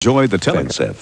Enjoy the television.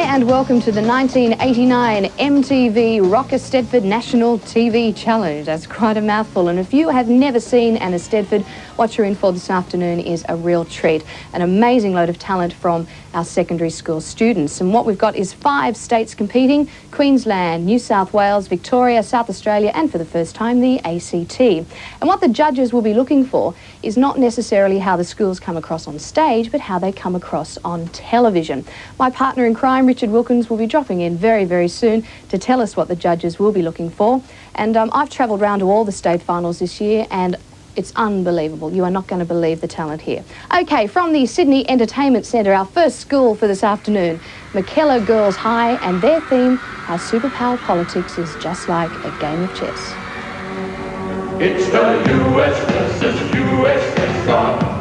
And welcome to the 1989 MTV Rock Eisteddfod National TV Challenge. That's quite a mouthful, and if you have never seen an Eisteddfod, what you're in for this afternoon is a real treat. An amazing load of talent from our secondary school students. And what we've got is 5 states competing: Queensland, New South Wales, Victoria, South Australia, and for the first time, the ACT. And what the judges will be looking for is not necessarily how the schools come across on stage, but how they come across on television. My partner in crime, Richard Wilkins, will be dropping in very, very soon to tell us what the judges will be looking for. And I've travelled round to all the state finals this year, and it's unbelievable. You are not going to believe the talent here. Okay, from the Sydney Entertainment Centre, our first school for this afternoon, McKellar Girls High, and their theme, how superpower politics is just like a game of chess. It's the USS USSR.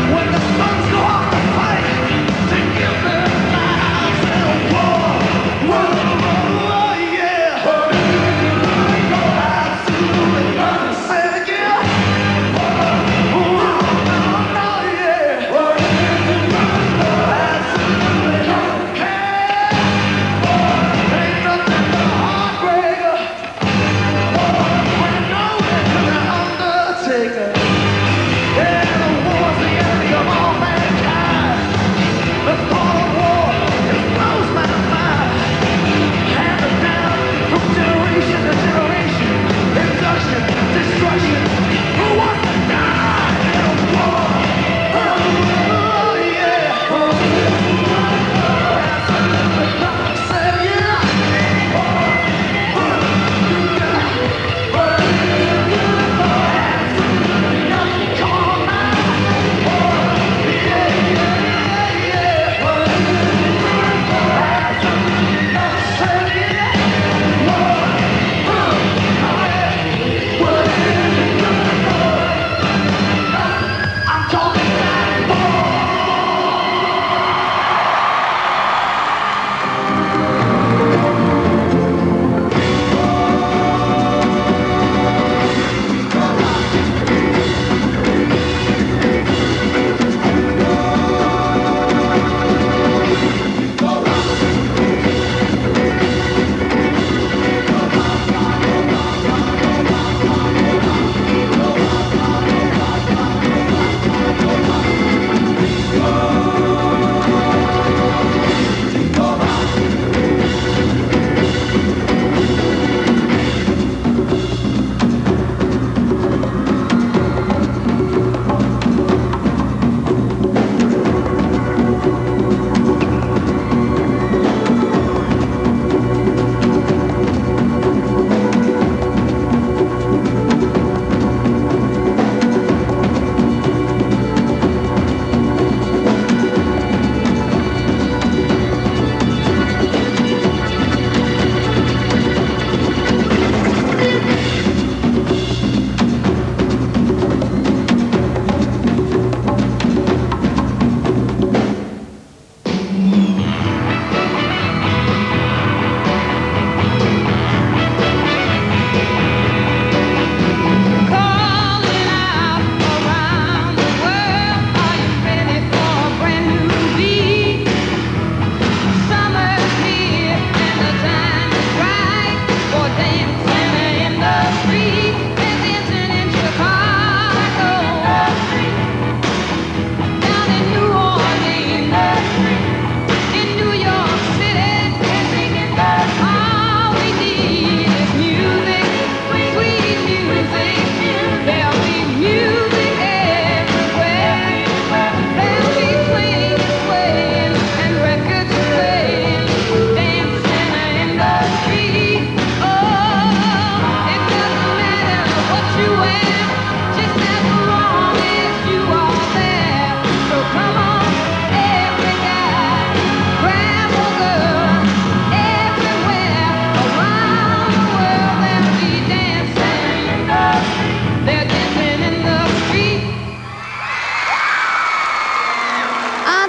When the suns go off the fight.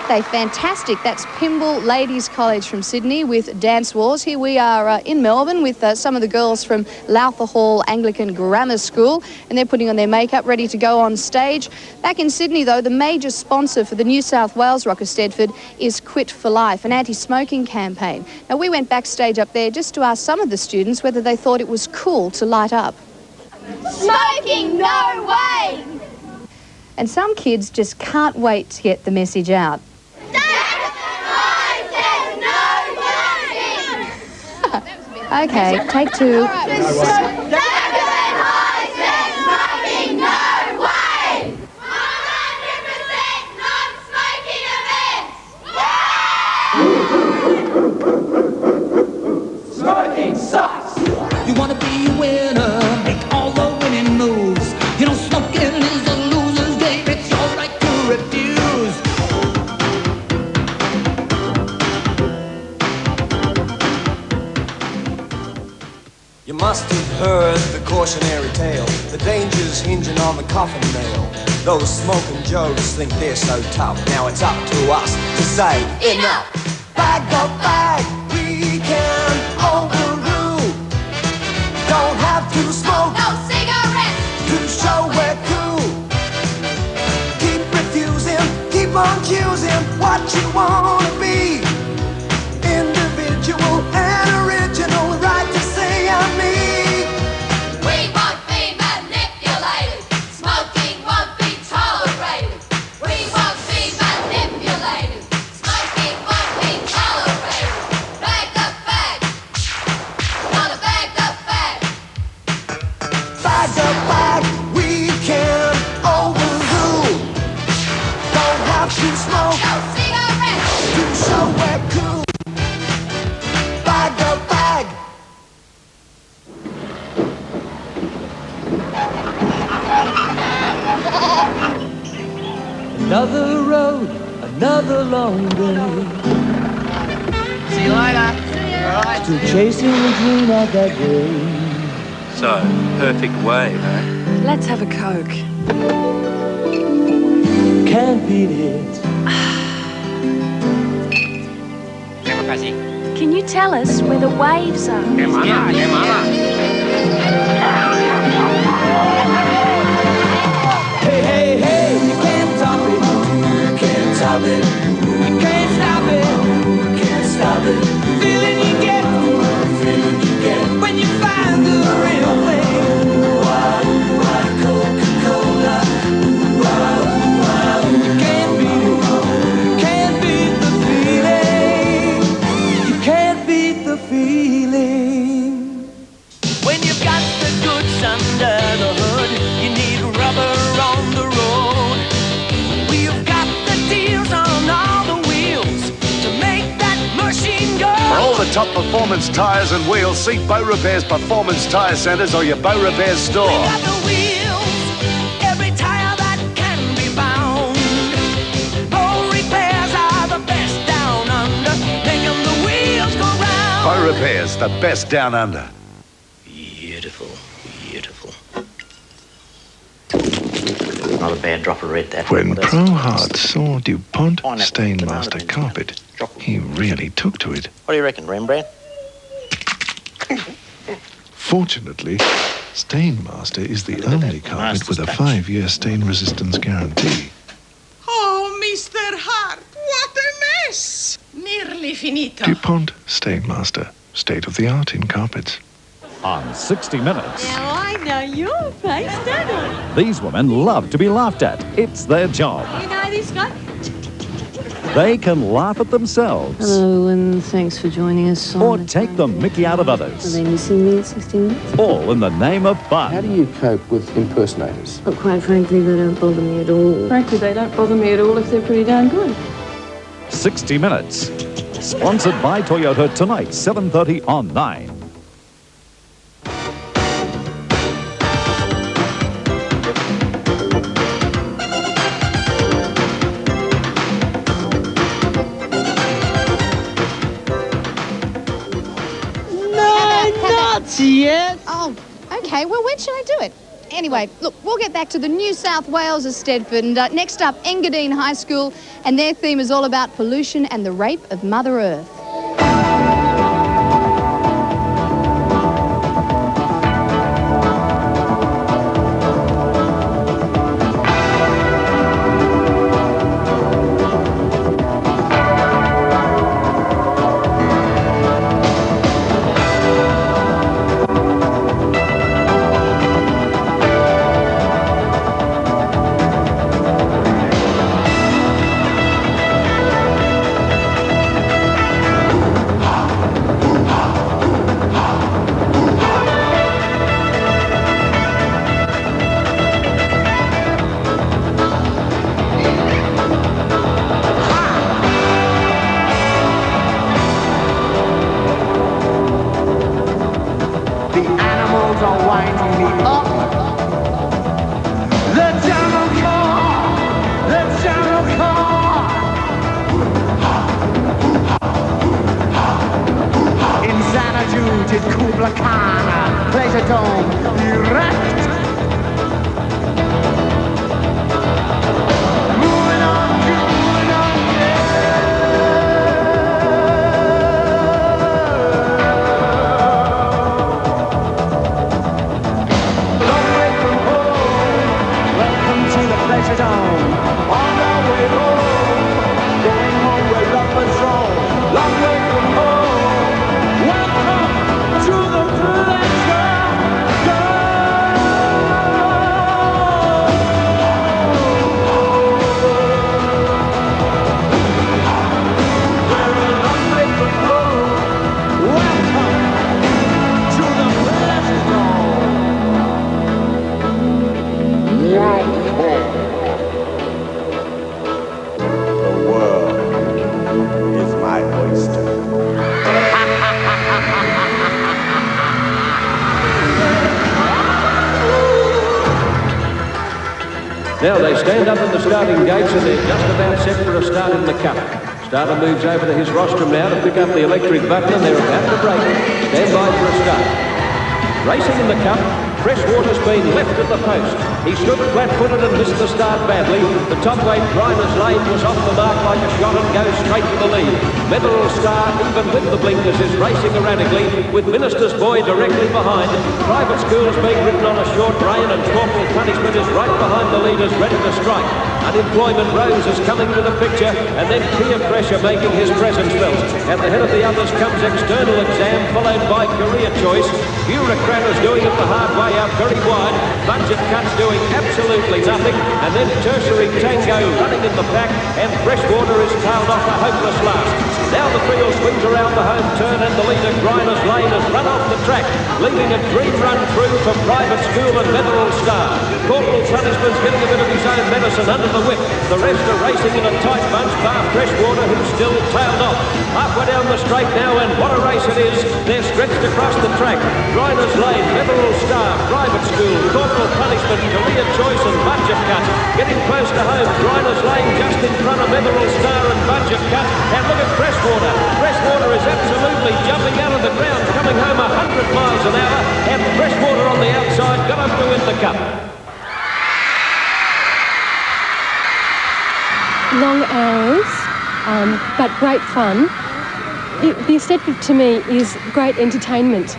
they? Fantastic. That's Pymble Ladies College from Sydney with Dance Wars. Here we are in Melbourne with some of the girls from Lowther Hall Anglican Grammar School, and they're putting on their makeup, ready to go on stage. Back in Sydney, though, the major sponsor for the New South Wales Rock Eisteddfod is Quit for Life, an anti-smoking campaign. Now, we went backstage up there just to ask some of the students whether they thought it was cool to light up. Smoking, no way! And some kids just can't wait to get the message out. Okay, take two. Smoking sucks! You wanna be a winner, make all the winning moves. You know smoking is a loser's game, it's your right to refuse. You must have heard the cautionary tale, the dangers hinging on the coffin nail. Those smoking jokes think they're so tough, now it's up to us to say enough. Bag the bag, we can overrule. Don't have to smoke, No cigarettes! to show we're cool. Keep refusing, keep on choosing what you wanna be. Individual and original, the right to say I'm me. We won't be manipulated. Smoking won't be tolerated. We won't be manipulated. Smoking won't be tolerated. Bag the bag. Gonna bag the bag. Bag the bag, we can overrule. Don't have to smoke No cigarettes! to show we're cool. Bag the bag. Another road, another long day. See you later. All right. Still chasing the dream of that day. So, perfect wave, eh? Let's have a Coke. Can't beat it. Can you tell us where the waves are? Hey, hey, hey, you can't stop it. You can't stop it. You can't stop it. You can't stop it. Feeling you get when you find the real thing. Coca-Cola. You can't beat it. You can't beat the feeling. You can't beat the feeling. When you've got the goods under the hood, you need rubber on the road. We've got the deals on all the wheels to make that machine go. For all the top performance tyres and wheels, see Bow Repair's Performance Tyre Centres or your Bow Repair store. We got the wheels, every tire that can be found. Bow repairs are the best down under, making the wheels go round. Bow Repair's the best down under. Beautiful, beautiful. Not a bad drop of red, that. When What else? Prohard saw DuPont Pineapple, Stainmaster banana, carpet, drop of- he really took to it. What do you reckon, Rembrandt? Fortunately, Stainmaster is the only carpet with a Master's touch. 5-year stain resistance guarantee. Oh, Mr. Hart, what a mess! Nearly finito. DuPont Stainmaster, state of the art in carpets. On 60 Minutes, Now I know your face, don't I? these women love to be laughed at. It's their job. You know this guy? They can laugh at themselves Hello, and thanks for joining us. or take the mickey out of others, Are they missing me at 60 minutes? all in the name of fun. How do you cope with impersonators? But quite frankly, they don't bother me at all. Frankly, they don't bother me at all if they're pretty darn good. 60 Minutes, sponsored by Toyota tonight, 7:30 on 9. Yet. Oh, okay. Well, when should I do it? Anyway, look, we'll get back to the New South Wales Eisteddfod. And next up, Engadine High School, and their theme is all about pollution and the rape of Mother Earth. Now they stand up at the starting gates and they're just about set for a start in the cup. Starter moves over to his rostrum now to pick up the electric button and they're about to break. Stand by for a start. Racing in the cup, Freshwater's been left at the post. He stood flat-footed and missed the start badly. The top weight, Griner's Lane, was off the mark like a shot and goes straight to the lead. Mineral Star, even with the blinkers, is racing erratically, with Minister's Boy directly behind. Private School's being ridden on a short rein and Corporal Punishment is right behind the leaders, ready to strike. Unemployment Rose is coming to the picture, and then Peer Pressure making his presence felt. At the head of the others comes External Exam, followed by Career Choice. Bureaucrat is doing it the hard way out very wide. Budget Cut's doing absolutely nothing, and then Tertiary Tango running in the pack, and Freshwater is tailed off a hopeless last. Now the field swings around the home turn, and the leader, Griner's Lane, has run off the track, leaving a dream run through for Private School and Mineral Star. Corporal Punishment's getting a bit of his own medicine under the whip. The rest are racing in a tight bunch, bar Freshwater, who's still tailed off. Halfway down the straight now, and what a race it is. They're stretched across the track. Griner's Lane, Mineral Star, Private School, Corporal Punishment, Career Choice and Budget Cut. Getting close to home, Griner's Lane just in front of Mineral Star and Budget Cut. And look at Freshwater. Freshwater is absolutely jumping out of the ground, coming home 100 miles an hour. And Freshwater on the outside got up to win the cup. Long hours, but great fun. The Eisteddfod to me is great entertainment.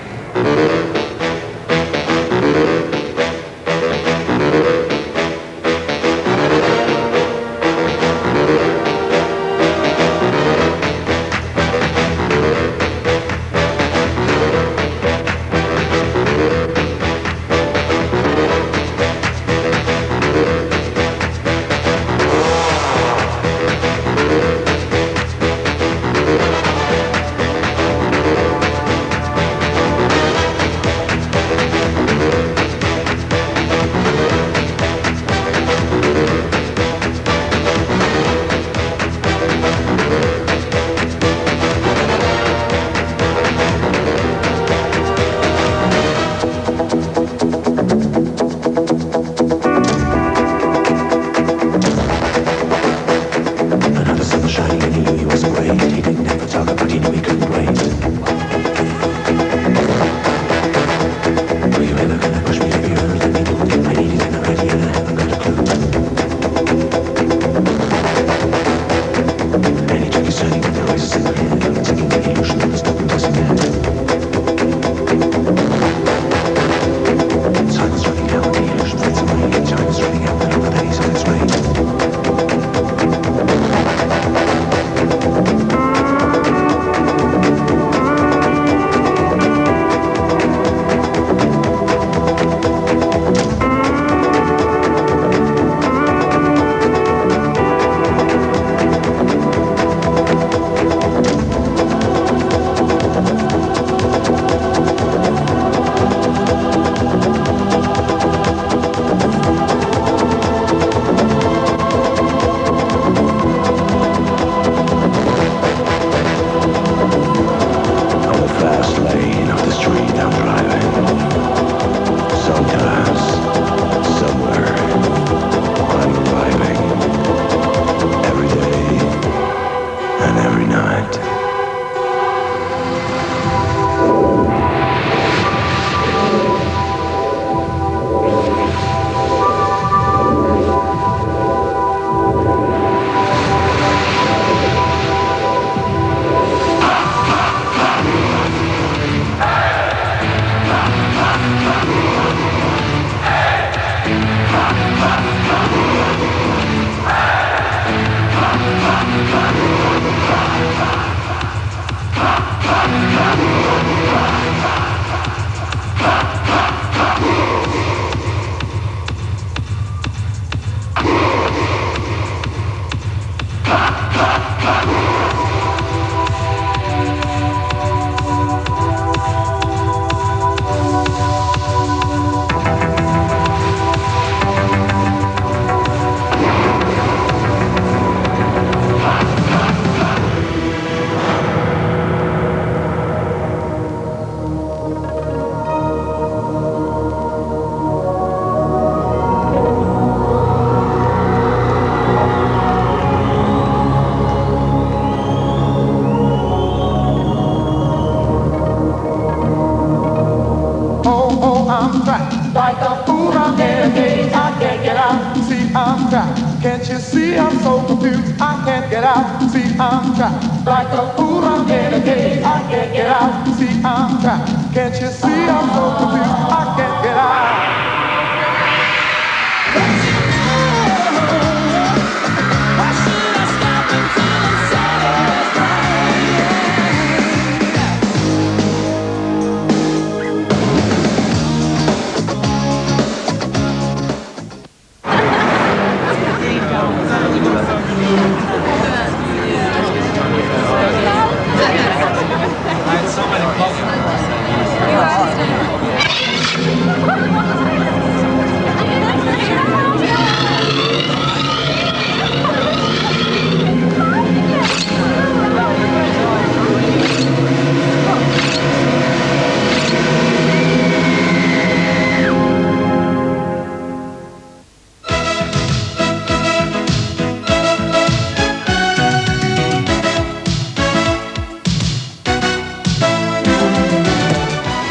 in a cage, I can't get out. See, I'm trapped. Can't you see I'm so confused? I can't get out. See, I'm trapped. Like a fool, I'm in a cage, I can't get out. See, I'm trapped. Can't you see I'm so confused? I can't get out.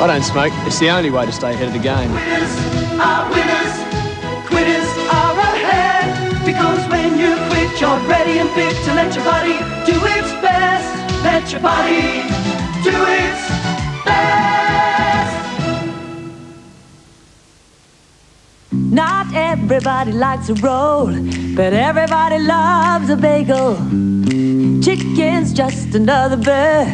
I don't smoke. It's the only way to stay ahead of the game. Winners are winners, quitters are ahead. Because when you quit, you're ready and fit to let your body do its best. Let your body do its best. Not everybody likes a roll, but everybody loves a bagel. Chicken's just another bird,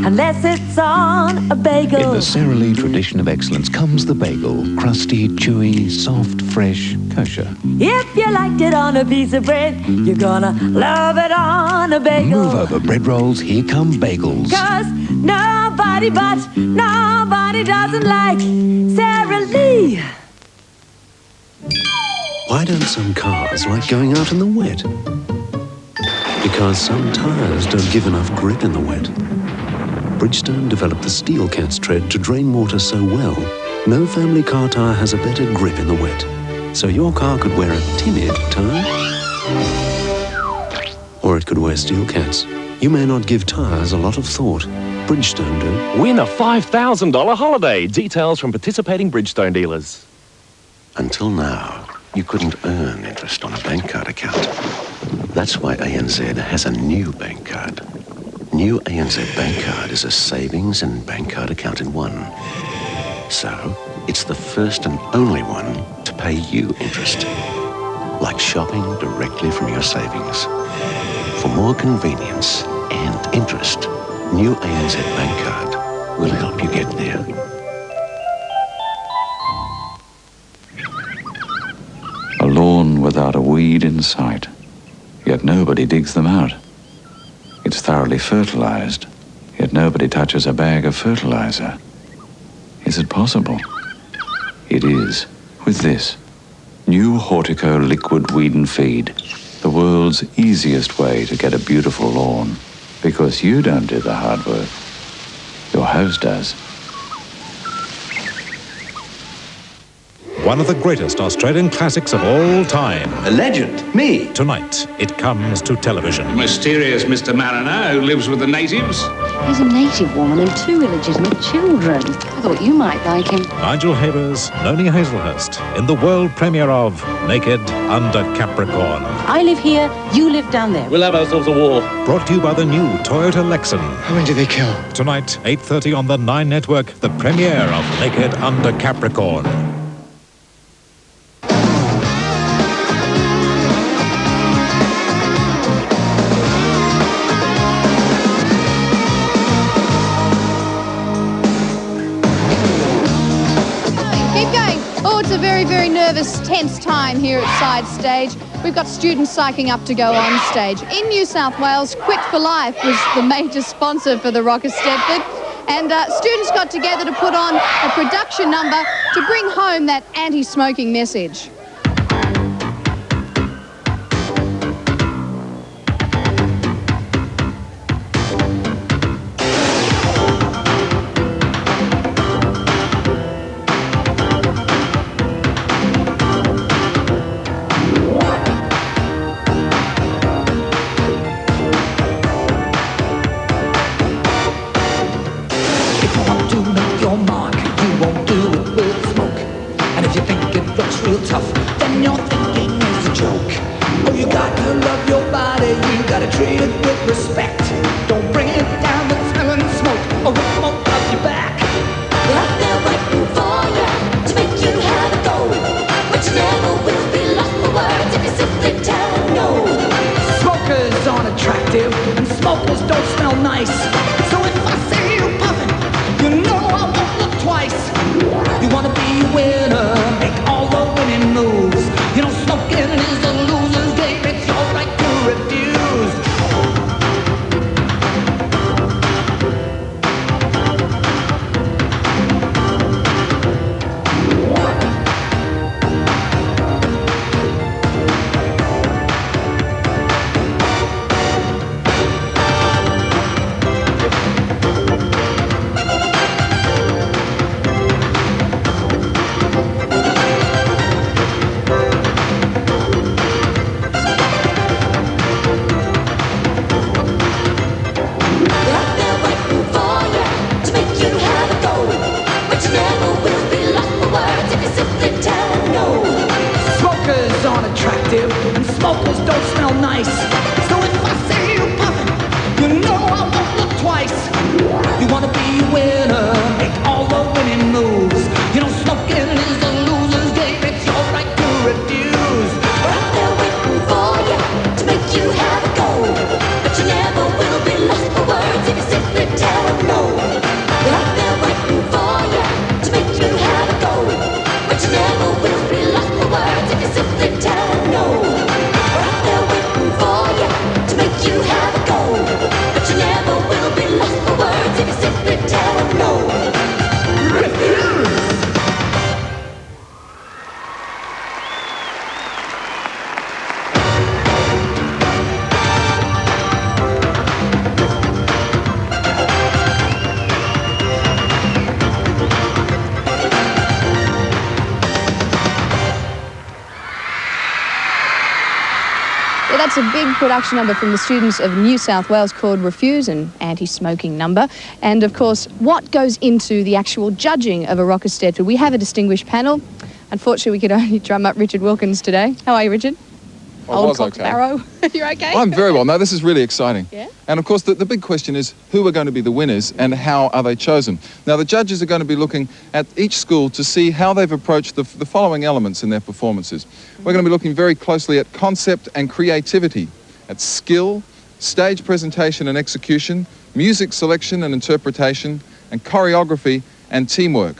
unless it's on a bagel. In the Sara Lee tradition of excellence comes the bagel. Crusty, chewy, soft, fresh, kosher. If you liked it on a piece of bread, you're gonna love it on a bagel. Move over bread rolls, here come bagels. 'Cause nobody doesn't like Sara Lee. Why don't some cars like going out in the wet? Because some tyres don't give enough grip in the wet. Bridgestone developed the Steel Cat's tread to drain water so well, no family car tyre has a better grip in the wet. So your car could wear a timid tyre, or it could wear Steel Cats. You may not give tyres a lot of thought. Bridgestone do. Win a $5,000 holiday. Details from participating Bridgestone dealers. Until now, you couldn't earn interest on a bank card account. That's why ANZ has a new bank card. New ANZ Bank Card is a savings and bank card account in one. So, it's the first and only one to pay you interest. Like shopping directly from your savings. For more convenience and interest, new ANZ Bank Card will help you get there. A lawn without a weed in sight, yet nobody digs them out. It's thoroughly fertilized, yet nobody touches a bag of fertilizer. Is it possible? It is, with this. New Hortico Liquid Weed and Feed. The world's easiest way to get a beautiful lawn. Because you don't do the hard work. Your host does. One of the greatest Australian classics of all time. A legend, me. Tonight, it comes to television. Mysterious Mr. Mariner who lives with the natives. He's a native woman and 2 illegitimate children. I thought you might like him. Nigel Havers, Noni Hazelhurst, in the world premiere of Naked Under Capricorn. I live here, you live down there. We'll have ourselves a war. Brought to you by the new Toyota Lexon. When did they kill? Tonight, 8:30 on the 9 Network, the premiere of Naked Under Capricorn. Very nervous, tense time here at Side Stage. We've got students psyching up to go on stage. In New South Wales, Quit for Life was the major sponsor for the Rock Eisteddfod, and students got together to put on a production number to bring home that anti-smoking message. Tough, when you're thinking is a joke. Oh, you got to love your body, you gotta treat it with respect. Don't bring it down with smelling smoke, or it won't love you back. They're out there waiting for you to make you have a go, but you never will be lost for words if you simply tell them no. Smokers aren't attractive, and smokers don't smell nice. So if I see you puffing, you know I won't look twice. You wanna be a winner, make all the winning moves. You know smoking is a loser's game, it's your right to refuse. And smokers don't smell nice. So if I see you puffing, you know I won't look twice. You wanna be a winner, make all the winning moves. You know smoking is a loser's game, it's your right to refuse. We're out there waiting for you to make you have a go, but you never will be lost for words if you simply tell them no. We're out there waiting for you to make you have a go, but you never will be lost for words if you simply tell them no. We're out there waiting for you to make you have a go, but you never will be lost for words if you simply tell them no. Refuse! That's a big production number from the students of New South Wales called Refuse, an anti-smoking number. And of course, what goes into the actual judging of a Rock Eisteddfod? We have a distinguished panel. Unfortunately, we could only drum up Richard Wilkins today. How are you, Richard? Old Cock Sparrow. You're okay? I'm very well. No, this is really exciting. Yeah? And of course, the big question is who are going to be the winners and how are they chosen? Now, the judges are going to be looking at each school to see how they've approached the following elements in their performances. We're going to be looking very closely at concept and creativity, at skill, stage presentation and execution, music selection and interpretation, and choreography and teamwork.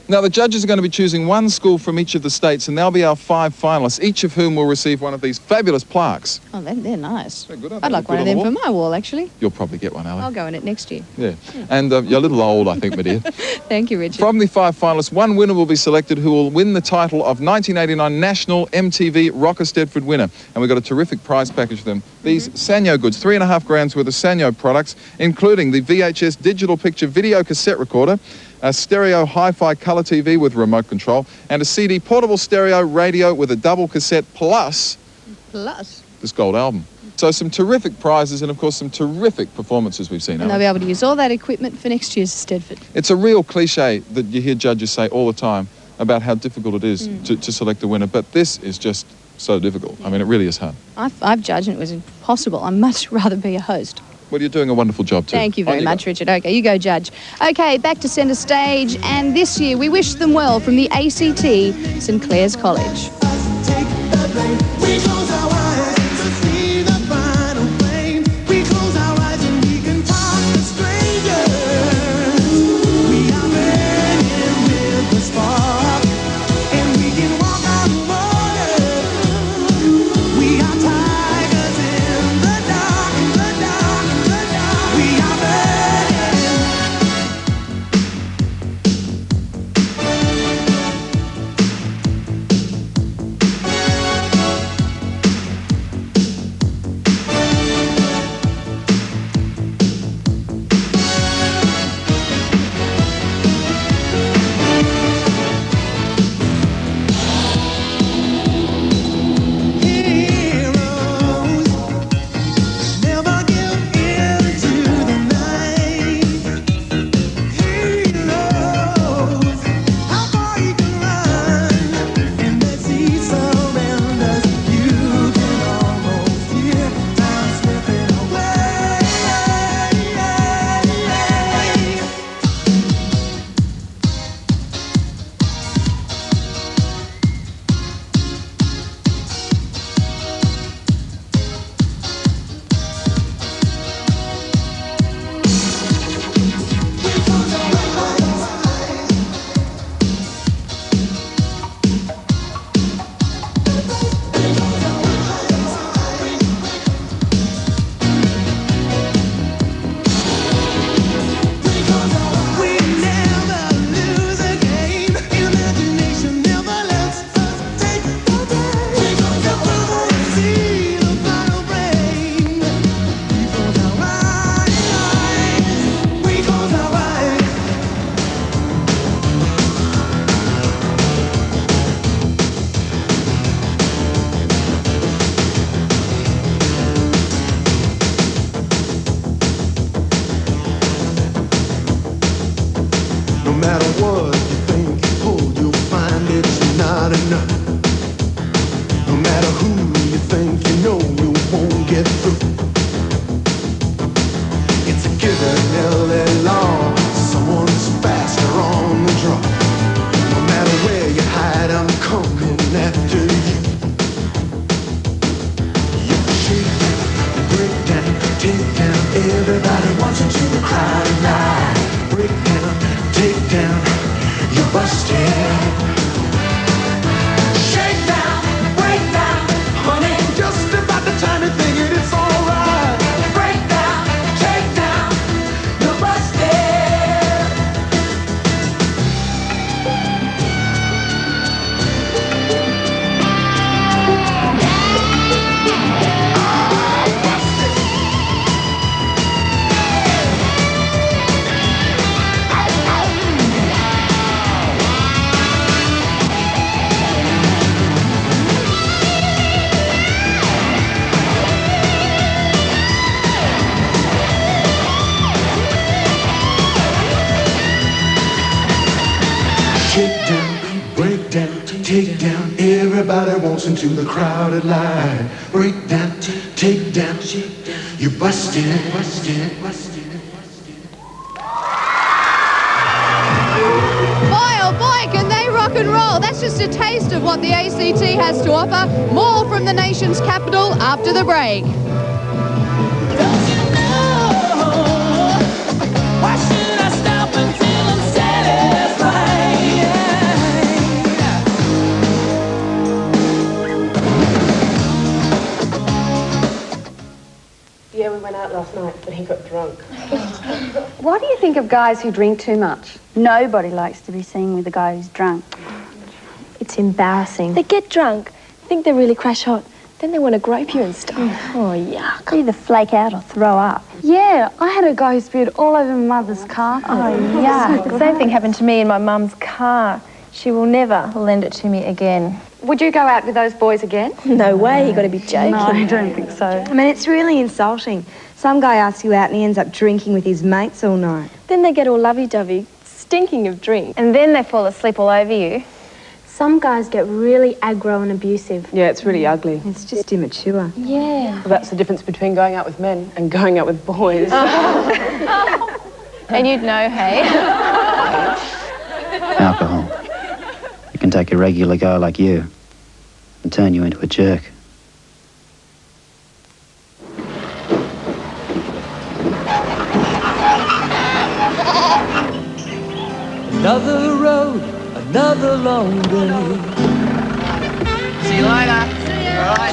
Now, the judges are going to be choosing one school from each of the states, and they'll be our 5 finalists, each of whom will receive one of these fabulous plaques. Oh, they're nice. They're good, I'd like one of them for my wall, actually. You'll probably get one, Ali. I'll go in it next year. Yeah. And you're a little old, I think, my dear. Thank you, Richard. From the 5 finalists, one winner will be selected who will win the title of 1989 National MTV Rock Eisteddfod winner. And we've got a terrific prize package for them. These Sanyo goods, 3.5 grams worth of Sanyo products, including the VHS digital picture video cassette recorder, a stereo hi-fi colour TV with remote control, and a CD portable stereo radio with a double cassette plus this gold album. So some terrific prizes and, of course, some terrific performances we've seen. And they'll be able to use all that equipment for next year's Eisteddfod. It's a real cliche that you hear judges say all the time about how difficult it is to select a winner, but this is just so difficult. I mean, it really is hard. I've judged and it was impossible. I'd much rather be a host. Well, you're doing a wonderful job too. Thank you very much, Richard. Okay, you go judge. Okay, back to centre stage. And this year, we wish them well from the ACT St Clair's College. think you know you won't get through. It's a given LA law. Someone's faster on the draw. No matter where you hide, I'm coming after you. You shake down, break down, take down. Everybody wants into the crowd and lie. Break down, take down. You're busted. Shake down, break down, honey. Just about the time you think it's alright. Break down, take down. You're busted. Take down, break down, take down. Everybody wants into the crowded line. Break down, take down. You busted, busted, busted. Boy, oh boy, can they rock and roll. That's just a taste of what the ACT has to offer. More from the nation's capital after the break. Why should I stop until I'm satisfied? Yeah, we went out last night, but he got drunk. What do you think of guys who drink too much? Nobody likes to be seen with a guy who's drunk. It's embarrassing. They get drunk, think they're really crash hot, then they want to grope you and stuff. Oh, yuck. Either flake out or throw up. Yeah, I had a guy who spewed all over my mother's car. Oh, yuck. The same thing happened to me in my mum's car. She will never lend it to me again. Would you go out with those boys again? No way, you got to be joking. No, I don't think so. I mean, it's really insulting. Some guy asks you out and he ends up drinking with his mates all night. Then they get all lovey-dovey, stinking of drink. And then they fall asleep all over you. Some guys get really aggro and abusive. Yeah, it's really ugly. It's just immature. Yeah. Well, that's the difference between going out with men and going out with boys. And you'd know, hey? Alcohol. It can take a regular guy like you and turn you into a jerk. Another road, another long day. See you later.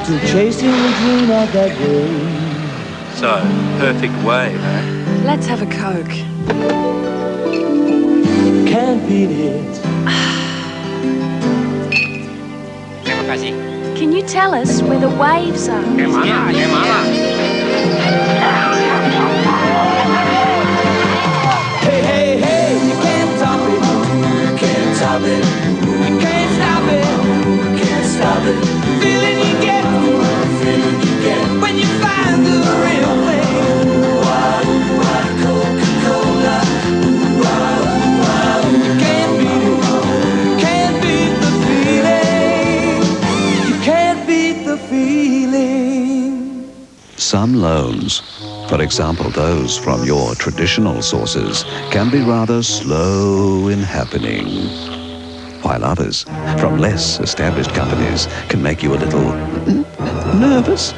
Still chasing the dream of that day. So, perfect wave, eh? Let's have a Coke. Can't beat it. Can you tell us where the waves are? Hey, hey, hey, you can't stop it. You can't stop it. You can't stop it. You can't stop it. Feeling you get when you find the real thing. Coca-Cola. You can't beat it. You can't beat the feeling. You can't beat the feeling. Some loans, for example those from your traditional sources, can be rather slow in happening, while others from less established companies can make you a little nervous.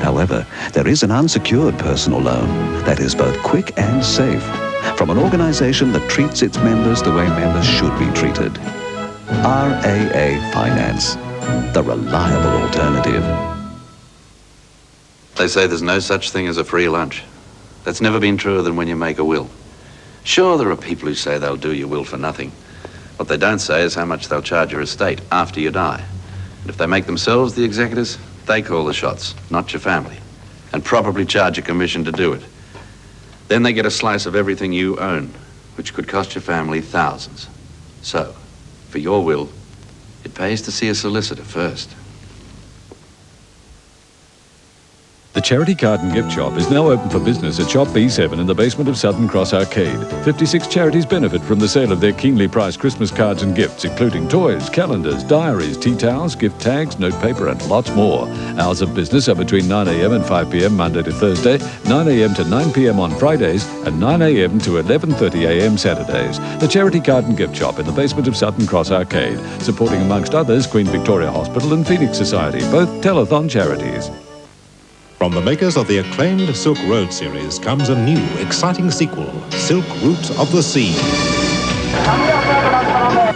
However, there is an unsecured personal loan that is both quick and safe from an organization that treats its members the way members should be treated. RAA Finance, the reliable alternative. They say there's no such thing as a free lunch. That's never been truer than when you make a will. Sure, there are people who say they'll do your will for nothing. What they don't say is how much they'll charge your estate after you die. And if they make themselves the executors, they call the shots, not your family, and probably charge a commission to do it. Then they get a slice of everything you own, which could cost your family thousands. So, for your will, it pays to see a solicitor first. The Charity Card and Gift Shop is now open for business at Shop B7 in the basement of Southern Cross Arcade. 56 charities benefit from the sale of their keenly priced Christmas cards and gifts, including toys, calendars, diaries, tea towels, gift tags, notepaper and lots more. Hours of business are between 9 a.m. and 5 p.m. Monday to Thursday, 9 a.m. to 9 p.m. on Fridays and 9 a.m. to 11:30 a.m. Saturdays. The Charity Card and Gift Shop in the basement of Southern Cross Arcade, supporting amongst others Queen Victoria Hospital and Phoenix Society, both telethon charities. From the makers of the acclaimed Silk Road series comes a new, exciting sequel, Silk Route of the Sea.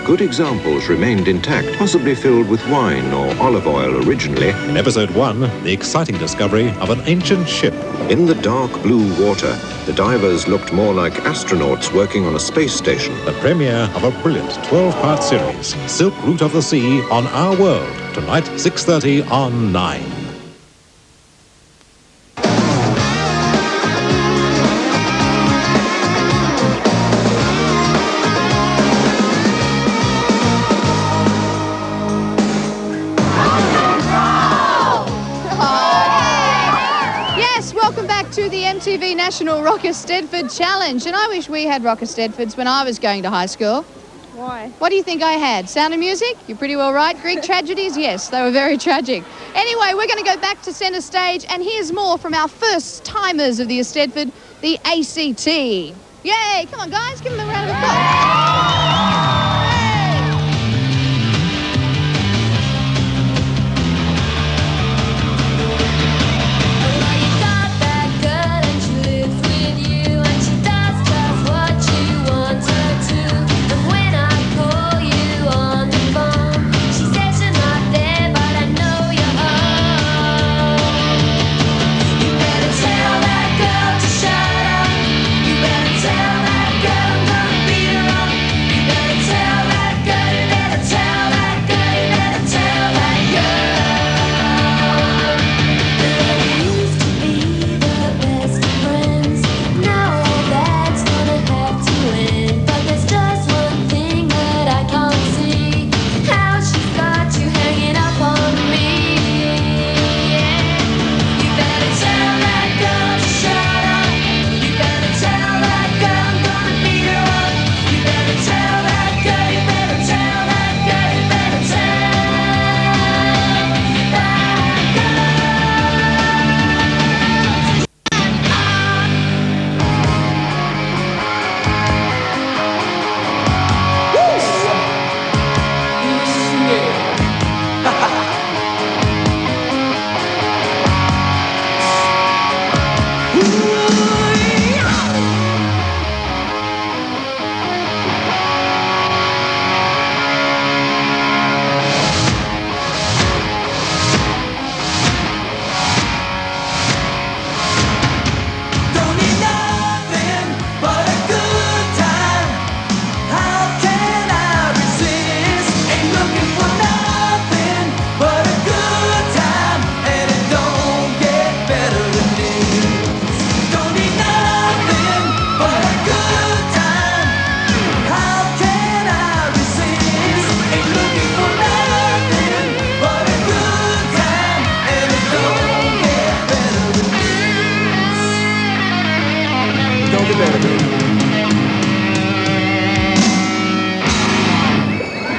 Good examples remained intact, possibly filled with wine or olive oil originally. In episode 1, the exciting discovery of an ancient ship. In the dark blue water, the divers looked more like astronauts working on a space station. The premiere of a brilliant 12-part series, Silk Route of the Sea on Our World, tonight 6:30 on 9. To the MTV National Rock Eisteddfod Challenge, and I wish we had Rock Eisteddfods when I was going to high school. Why? What do you think I had? Sound of Music? You're pretty well right. Greek tragedies? Yes, they were very tragic. Anyway, we're going to go back to centre stage, and here's more from our first timers of the Eisteddfod, the ACT. Yay! Come on, guys, give them a round of applause.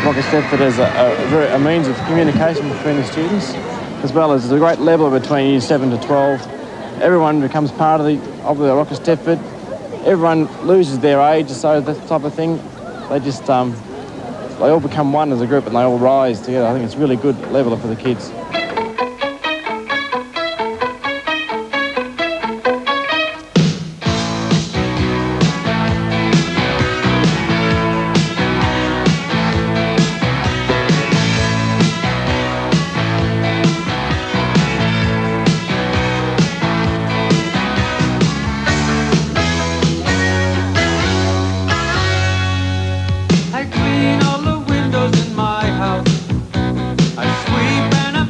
Rock Eisteddfod is a means of communication between the students, as well as a great leveller between years 7 to 12. Everyone becomes part of the Rock Eisteddfod. Everyone loses their age, so that type of thing. They just they all become one as a group and they all rise together. I think it's a really good leveller for the kids. I clean all the windows in my house. I sweep and I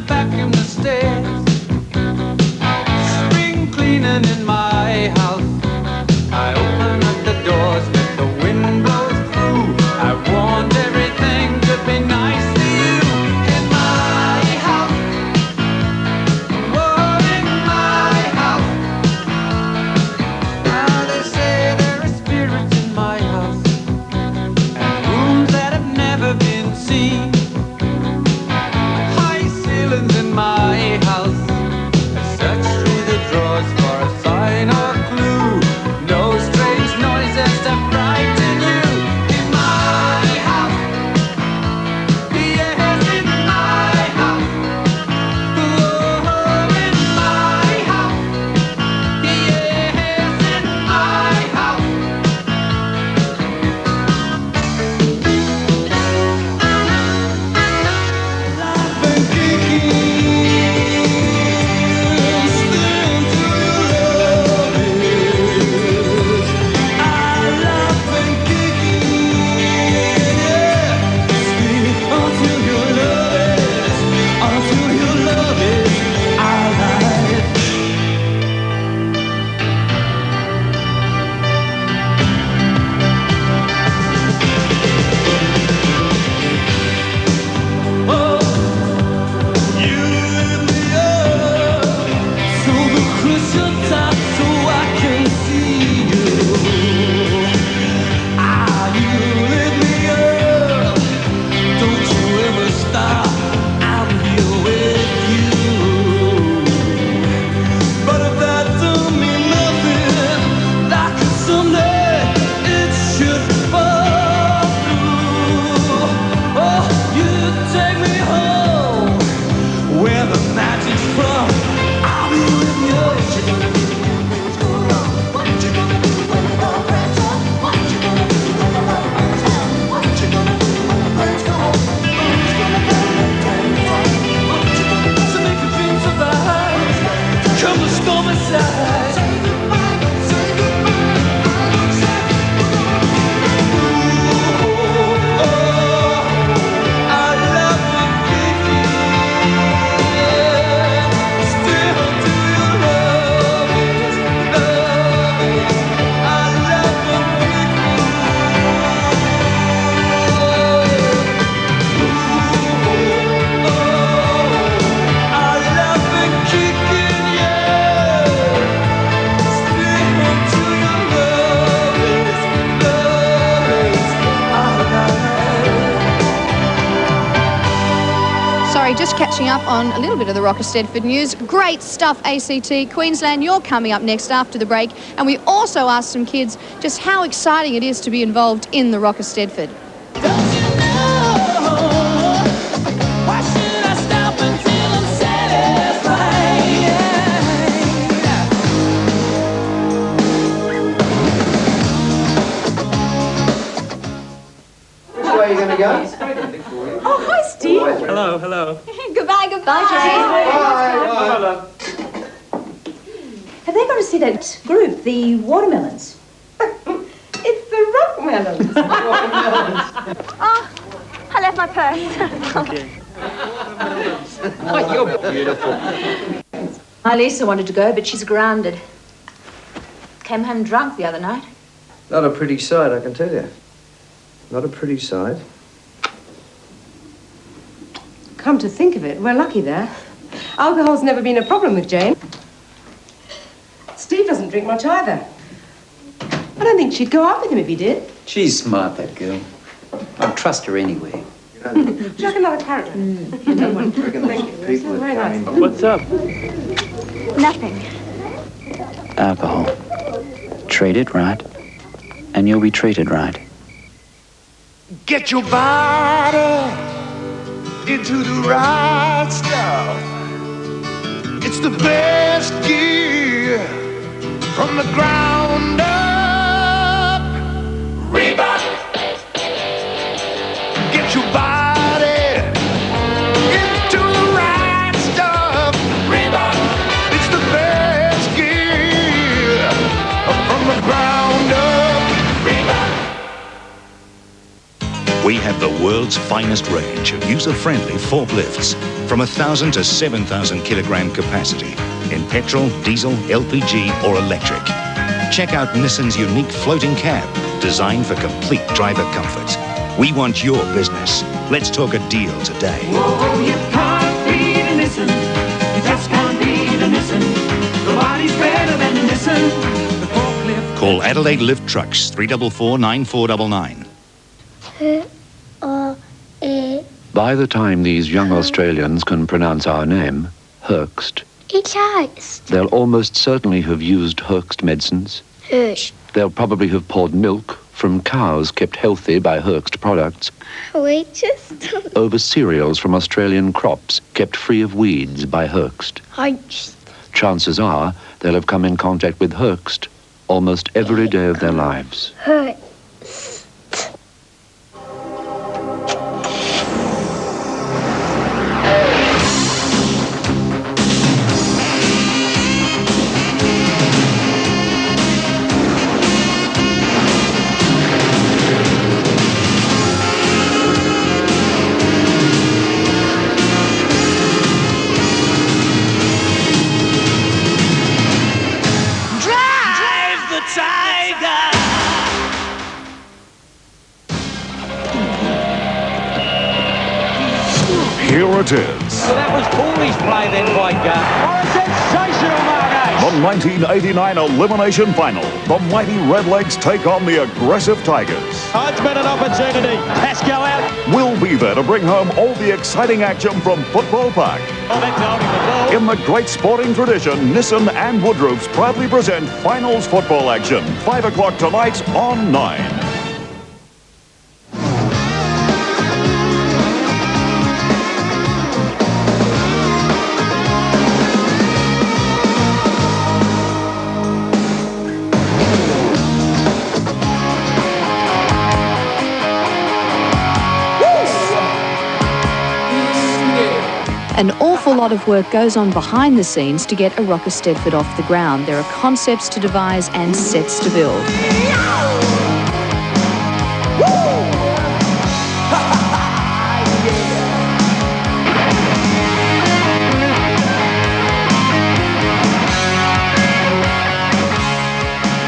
Just catching up on a little bit of the Rock Eisteddfod news. Great stuff, ACT. Queensland, you're coming up next after the break. And we also asked some kids just how exciting it is to be involved in the Rock Eisteddfod. Where are you going to go? Oh, hi, Steve. Hello, hello. Goodbye, goodbye, Bye. Have they got to see that group, the Watermelons? It's the Rockmelons. Oh, I left my purse. Oh, you're beautiful. My Lisa wanted to go, but she's grounded. Came home drunk the other night. Not a pretty sight, I can tell you. Not a pretty sight. Come to think of it, we're lucky there. Alcohol's never been a problem with Jane. Steve doesn't drink much either. I don't think she'd go out with him if he did. She's smart, that girl. I'd trust her anyway. Would you like another carrot? No one. Thank you. Very nice. What's up? Nothing. Alcohol. Treat it right, and you'll be treated right. Get your body into the right stuff. It's the best gear from the ground up. Reebok. Get your body into the right stuff. Reebok. It's the best gear from the ground up. Reebok. We have the world's finest range of user-friendly forklifts from 1,000 to 7,000 kilogram capacity in petrol, diesel, LPG or electric. Check out Nissan's unique floating cab designed for complete driver comfort. We want your business. Let's talk a deal today. Whoa, you can't beat a Nissan. You just can't beat a Nissan. Nobody's better than Nissan. The forklift. Call Adelaide Lift Trucks 344 9499. By the time these young Australians can pronounce our name, Herxt, It's Heist. they'll almost certainly have used Herxt medicines. Hirsch. They'll probably have poured milk from cows kept healthy by Herxt products Waitress. over cereals from Australian crops kept free of weeds by Herxt. Heist. Chances are they'll have come in contact with Herxt almost every day of their lives. Heist. Here it is. So that was Cooley's play then by Gunn. Oh, a sensational Margate! The 1989 Elimination Final. The mighty Redlegs take on the aggressive Tigers. Hodgman an opportunity. Pascal out. We'll be there to bring home all the exciting action from Football Park. Oh, that's holding the ball. In the great sporting tradition, Nissan and Woodroofes proudly present Finals football action. 5 o'clock tonight on 9. An awful lot of work goes on behind the scenes to get a Rock Eisteddfod off the ground. There are concepts to devise and sets to build.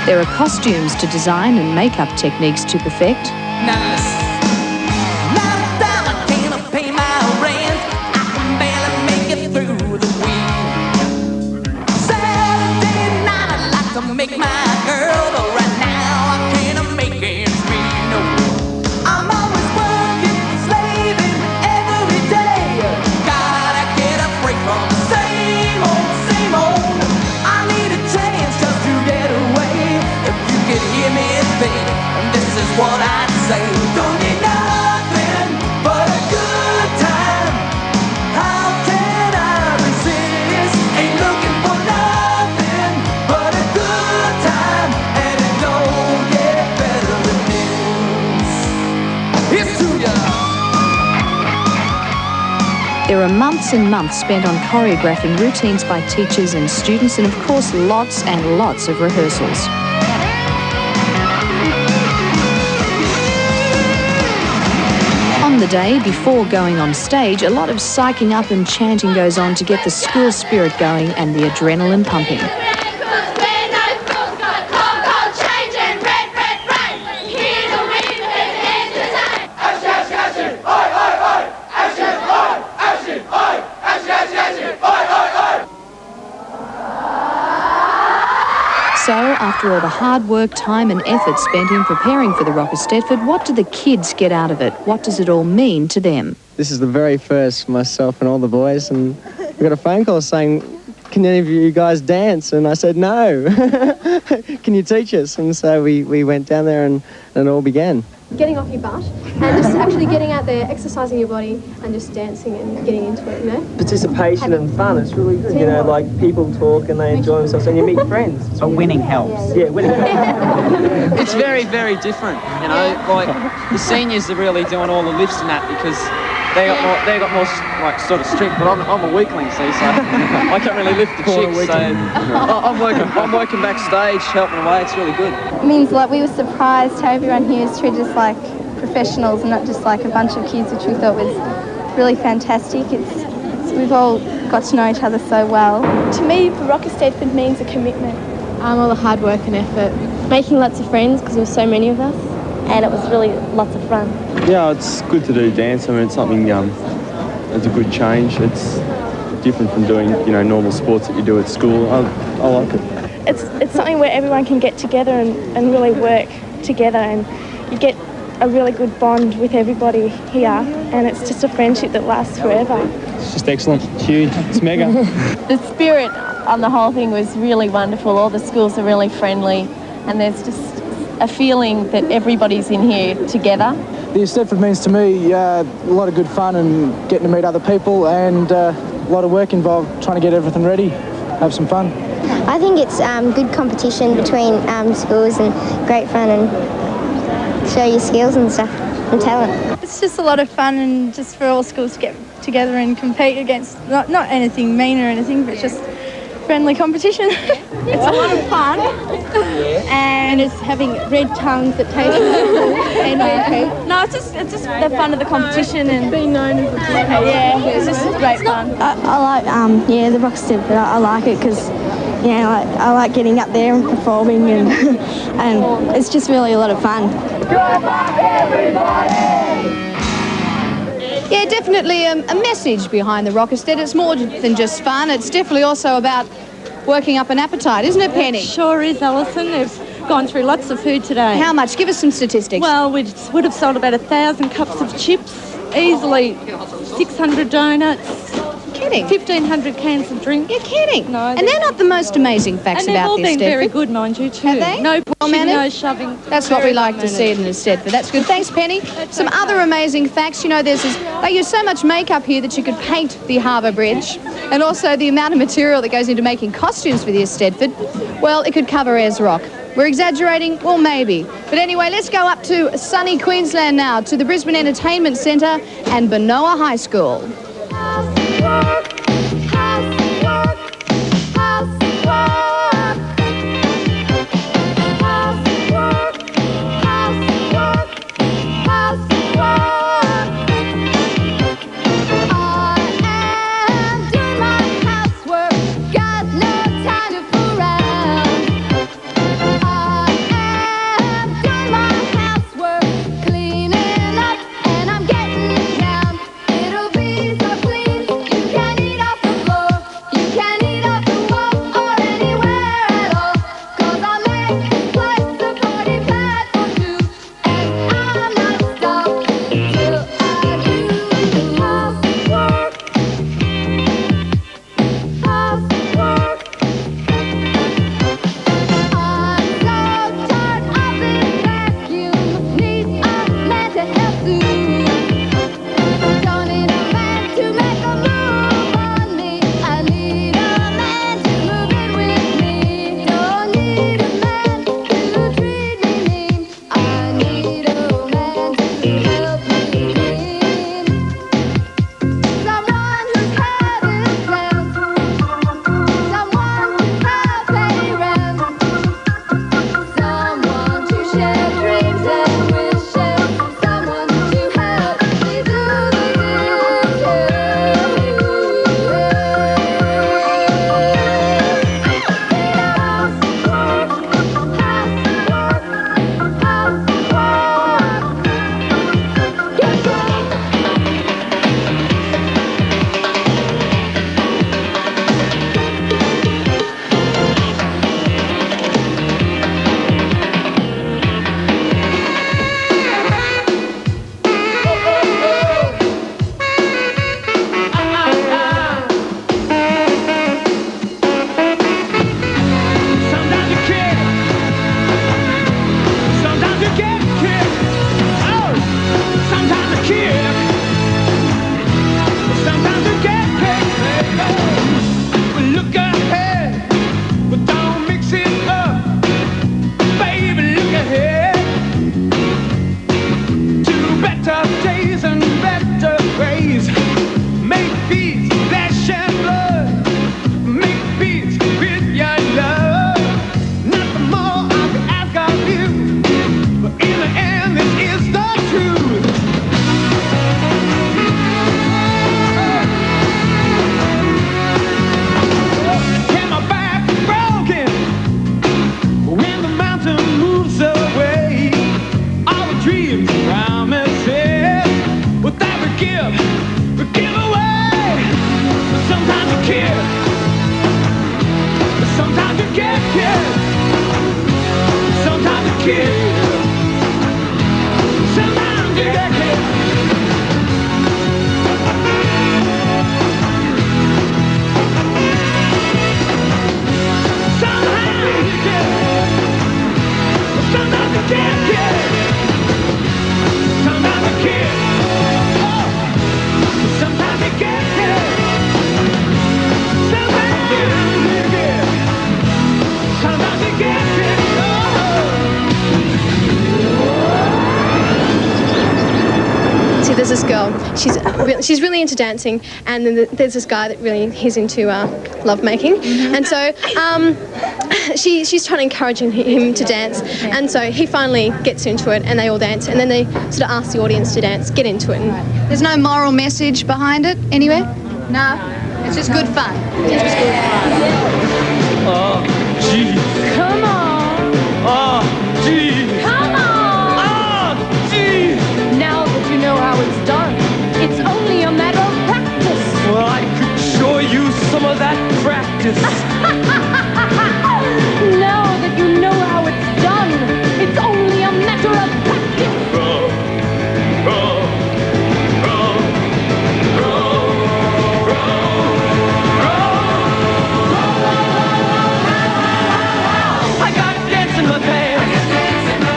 There are costumes to design and makeup techniques to perfect. Make my girl, but right now I can't make ends meet, no. I'm always working, slaving every day. God There are months and months spent on choreographing routines by teachers and students, and of course lots and lots of rehearsals. On the day before going on stage, a lot of psyching up and chanting goes on to get the school spirit going and the adrenaline pumping. So, after all the hard work, time and effort spent in preparing for the Rock Eisteddfod, what do the kids get out of it? What does it all mean to them? This is the very first, myself and all the boys, and we got a phone call saying, can any of you guys dance? And I said, no. Can you teach us? And so we went down there and it all began. Getting off your butt and just actually getting out there, exercising your body and just dancing and getting into it, you know? Participation and fun, it's really good, you know, like people talk and they enjoy themselves and you meet friends. But winning helps. Yeah, winning helps. It's very, very different, you know, like the seniors are really doing all the lifts and that because they got more like sort of strict, but I'm a weakling, see, so I can't really lift the chicks, so I'm working backstage, helping away, it's really good. It means like we were surprised how everyone here is treated us like professionals and not just like a bunch of kids, which we thought was really fantastic. We've all got to know each other so well. To me, the Rock Eisteddfod means a commitment. All the hard work and effort. Making lots of friends because there were so many of us, and it was really lots of fun. Yeah, it's good to do dance. I mean, it's something, it's a good change. It's different from doing, you know, normal sports that you do at school. I like it. It's something where everyone can get together and really work together, and you get a really good bond with everybody here, and it's just a friendship that lasts forever. It's just excellent. It's huge. It's mega. The spirit on the whole thing was really wonderful. All the schools are really friendly, and there's just a feeling that everybody's in here together. The Eisteddfod means to me a lot of good fun and getting to meet other people, and a lot of work involved trying to get everything ready, have some fun. I think it's good competition between schools and great fun and show your skills and stuff and talent. It's just a lot of fun and just for all schools to get together and compete against, not anything mean or anything, but just friendly competition. It's a lot of fun, and it's having red tongues that taste and no, it's just the fun of the competition and being known as a team. Yeah, it's just great fun. I like the Rock Eisteddfod. I like it because I like getting up there and performing and and it's just really a lot of fun. Yeah, definitely a message behind the Rock Eisteddfod. It's more than just fun. It's definitely also about working up an appetite, isn't it, Penny? It sure is, Alison. They've gone through lots of food today. How much? Give us some statistics. Well, we would have sold about 1,000 cups of chips, easily 600 donuts. Kidding? 1,500 cans of drink. You're kidding? No. And they're not the most amazing facts and about the Eisteddfod. they've all been very good, mind you, too. Have they? No pushing, mannered? no shoving. That's what we like to see in Eisteddfod. That's good. Thanks, Penny. Some other amazing facts. You know, they use so much makeup here that you could paint the Harbour Bridge. And also the amount of material that goes into making costumes for the Eisteddfod, well, it could cover Ayers Rock. We're exaggerating? Well, maybe. But anyway, let's go up to sunny Queensland now, to the Brisbane Entertainment Centre and Benoa High School. Cleaning up and I'm getting down. It'll be so kid. Sometimes you get kid. Sometimes you get kid. Sometimes you get kid. Sometimes you kid. Oh. Sometimes you get kid. Sometimes you get. Sometimes you get kid. See, there's this girl. She's really into dancing, and then there's this guy that really he's into lovemaking, and so she's trying to encourage him to dance, and so he finally gets into it, and they all dance, and then they sort of ask the audience to dance, get into it. And There's no moral message behind it anywhere? No, it's just good fun. It's just good fun. Oh, gee. Come on. Oh, gee. Come on. Oh, gee. Now that you know how it's done, it's only a matter of practice. Well, I could show you some of that practice. Now that you know how it's done, it's only a matter of practice. I got dance in my pants.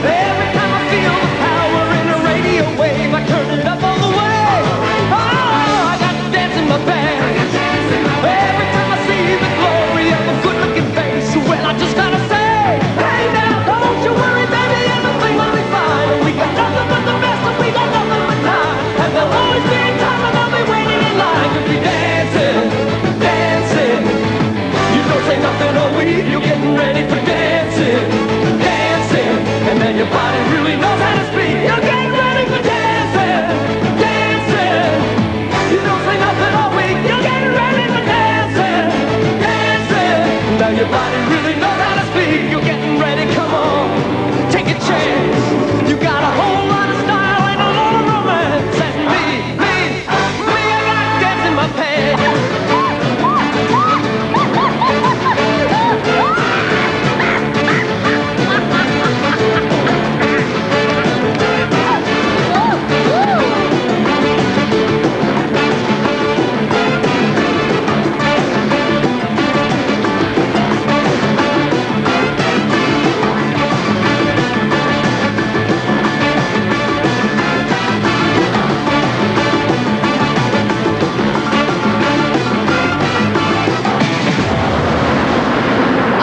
Every time I feel the power in a radio wave, I turn it up all the way. Oh, I got dance in my pants. Every time I see the glory of a good-looking face, well, I just gotta say, hey now, don't you worry, baby, everything will be fine. We got nothing but the best, and we got nothing but time. And there'll always be a time when I'll be waiting in line to be dancing, dancing. You don't say nothing all week, you're getting ready for dancing, dancing. And then your body really knows how to speak. You're getting ready for dancing, dancing. You don't say nothing all week, you're getting ready for dancing, dancing. Now your body really knows how to speak. You're getting ready, come on, take a chance. You got a whole lot of style and a lot of romance. And me, I got dance in my pants.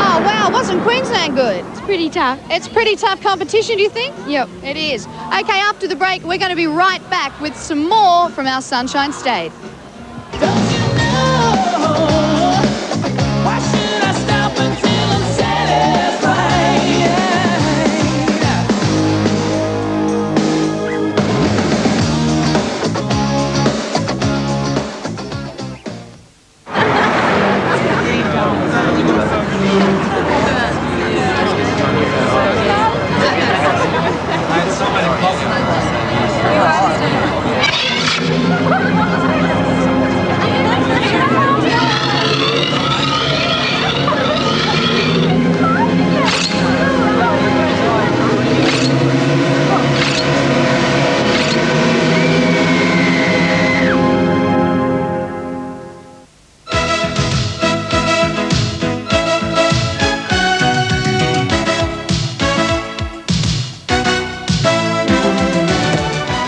Oh, wow, wasn't Queensland good? It's pretty tough. It's pretty tough competition, do you think? Yep. It is. Okay, after the break, we're going to be right back with some more from our Sunshine State. Why should I stop until I'm satisfied?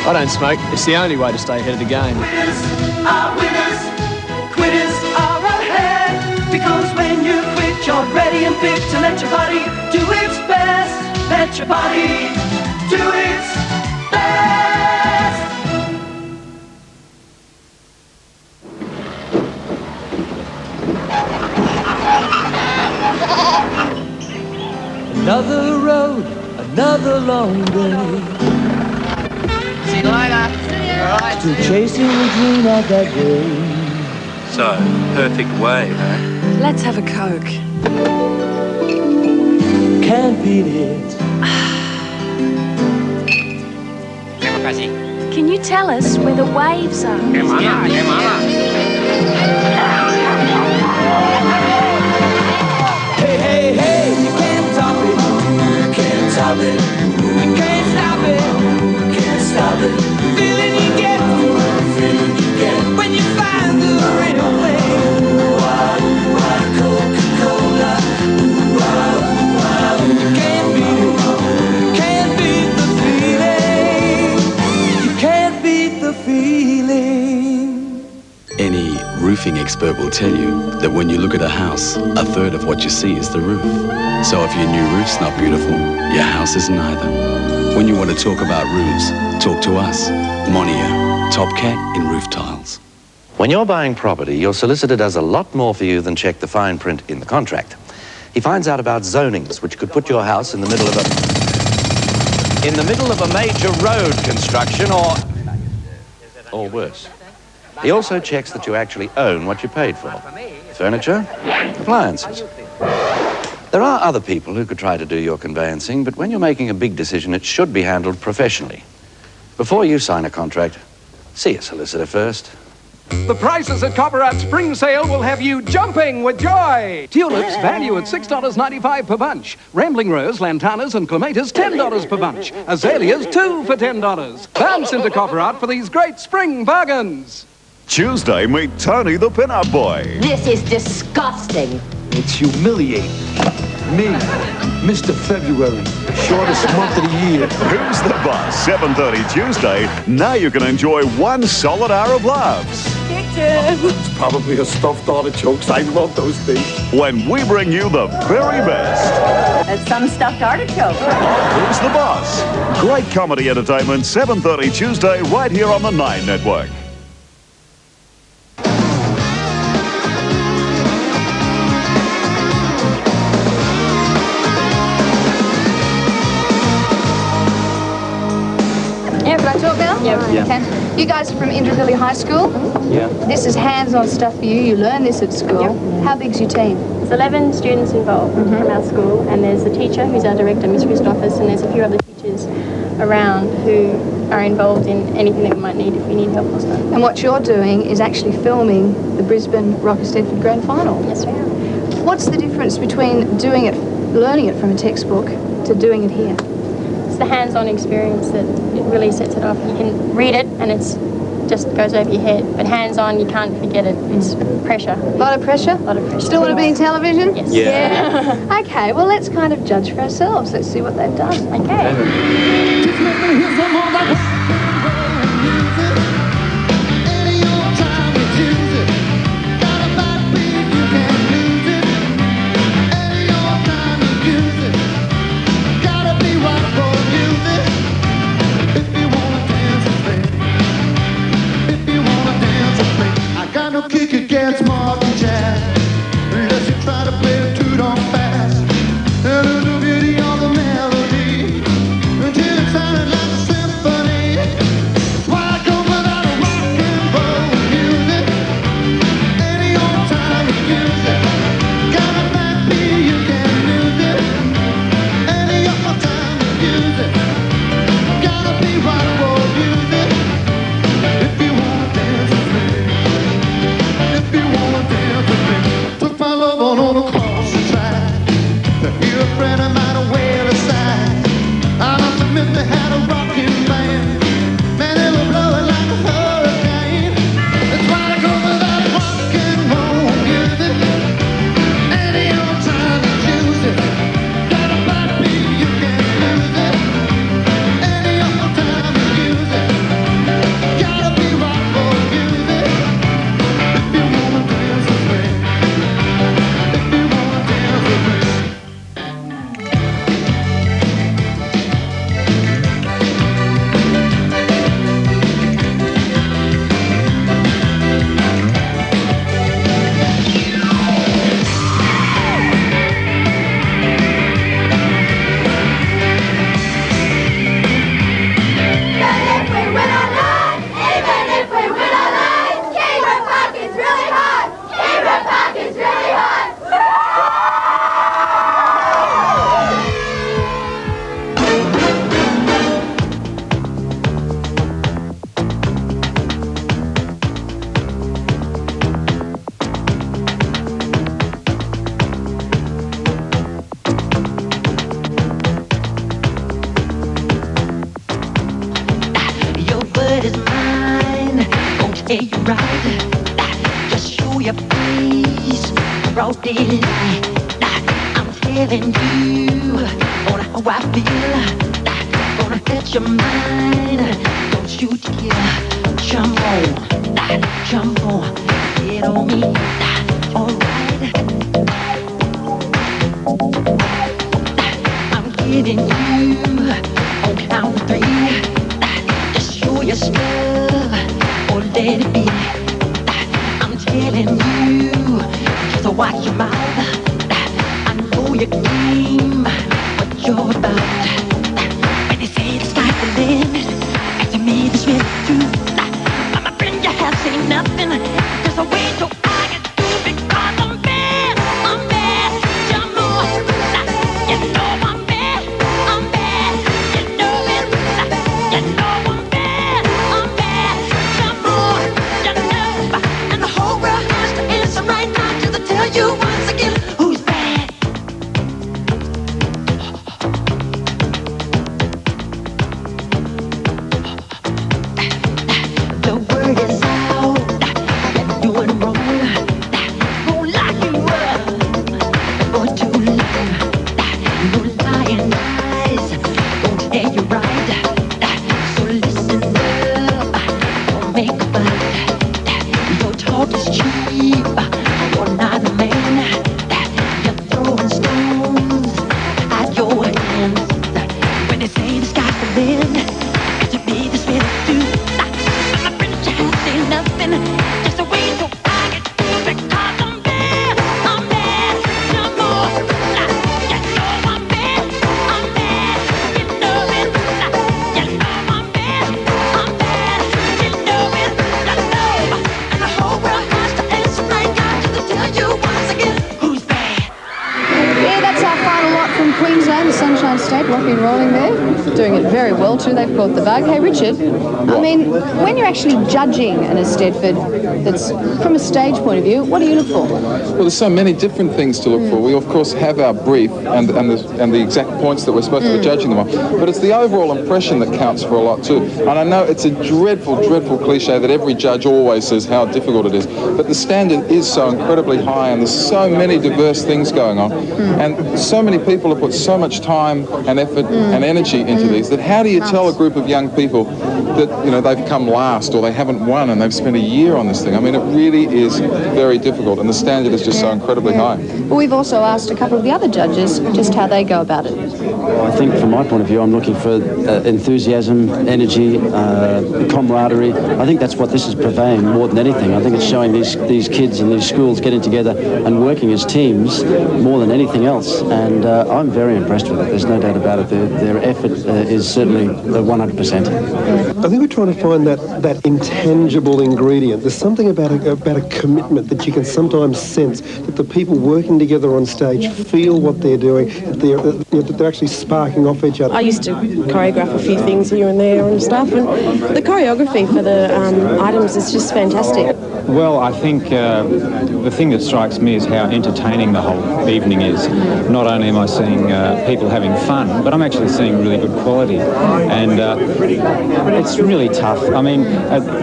I don't smoke. It's the only way to stay ahead of the game. Winners are winners, quitters are ahead. Because when you quit, you're ready and fit to let your body do its best. Let your body do its best. Another road, another long day. See you later. Still chasing the dream of that day. So, perfect wave, eh? Let's have a Coke. Can't beat it. Can you tell us where the waves are? Hey, hey, hey, you can't top it. You can't top it. expert will tell you that when you look at a house, a third of what you see is the roof. So if your new roof's not beautiful, your house isn't either. When you want to talk about roofs, talk to us. Monia, Top Cat in Roof Tiles. When you're buying property, your solicitor does a lot more for you than check the fine print in the contract. He finds out about zonings, which could put your house in the middle of a major road construction or worse. He also checks that you actually own what you paid for. Furniture, appliances. There are other people who could try to do your conveyancing, but when you're making a big decision, it should be handled professionally. Before you sign a contract, see a solicitor first. The prices at Copper Art Spring Sale will have you jumping with joy. Tulips value at $6.95 per bunch. Rambling Rose, Lantanas and Clematis, $10 per bunch. Azaleas, 2 for $10. Bounce into Copper Art for these great spring bargains. Tuesday, meet Tony the Pin-Up Boy. This is disgusting. It's humiliating. Me, Mr. February, shortest month of the year. Who's the Boss? 7:30 Tuesday. Now you can enjoy one solid hour of laughs. It's probably a stuffed artichokes. I love those things. When we bring you the very best. That's some stuffed artichoke. Who's the Boss? Great comedy entertainment, 7:30 Tuesday, right here on the 9 Network. Can I talk now? Yeah. Can. You guys are from Indooroopilly High School? Yeah. This is hands-on stuff for you. You learn this at school. Yep. How big's your team? There's 11 students involved from our school, and there's the teacher, who's our director, Miss Christophers, and there's a few other teachers around who are involved in anything that we might need if we need help or something. And what you're doing is actually filming the Brisbane Rock Eisteddfod Grand Final. Yes, we are. What's the difference between doing it, learning it from a textbook, to doing it here? It's the hands-on experience that it really sets it off. You can read it and it's just goes over your head, but hands-on, you can't forget it. It's pressure. A lot of pressure? A lot of pressure. Still want to be in television? Yes. Yeah. Okay, well, let's kind of judge for ourselves. Let's see what they've done. Okay. broad daylight. I'm telling you on how I feel. Gonna catch your mind. Don't you dare jump on, jump on. get on me. Alright. I'm giving you on count of 3. Just show your stuff or let it be. I'm telling you, just watch your mouth. I know your game, what you're about. When they say the sky's the limit, and to me this really true. My friend, you have seen nothing. There's a way to I get through because I'm bad. I'm bad. You know, you know I'm bad. I'm bad. You know it. You know I'm bad. I'm bad. You know, you know. And the whole world has to answer right now to tell you once again who's bad. The word is out, you're doing wrong. Won't lock you up for too long. No lying eyes won't tell you right. So listen up, don't make a fight. Your talk is cheap, you're not a man. You're throwing stones at your hands. When they say the sky's the limit, to me this really true. My friends, you have seen nothing. Just a way to I get through because I'm bad. I'm bad. No more. You know I'm bad. I'm bad. You know it. You know I'm bad. I'm bad. You know it. You know. And the whole world has to answer right now to tell you once again who's bad. Yeah, that's our final lot from Queensland, the Sunshine State, rocking and rolling there. Doing it very well too, they've caught the bug. Hey Richard, I mean, when you're actually judging an Eisteddfod that's from a stage point of view, what do you look for? Well, there's so many different things to look for. We of course have our brief and the exact points that we're supposed to be judging them on, but it's the overall impression that counts for a lot too. And I know it's a dreadful cliche that every judge always says how difficult it is, but the standard is so incredibly high and there's so many diverse things going on, and so many people have put so much time and effort and energy into these, that how do you tell a group of young people that, you know, they've come last or they haven't won and they've spent a year on this thing? I mean, it really is very difficult, and the standard is just so incredibly high. But we've also asked a couple of the other judges just how they go about it. Well, I think from my point of view, I'm looking for enthusiasm, energy, camaraderie. I think that's what this is purveying more than anything. I think it's showing these kids and these schools getting together and working as teams more than anything else. And I'm very impressed with it. There's no doubt about it. Their effort is certainly 100%. I think we're trying to find that intangible ingredient. There's something about a commitment that you can sometimes sense, that the people working together on stage feel what they're doing, that they're actually sparking off each other. I used to choreograph a few things here and there and stuff, and the choreography for the items is just fantastic. Well, I think the thing that strikes me is how entertaining the whole evening is. Not only am I seeing people having fun, but I'm actually seeing really good quality. And it's really tough. I mean,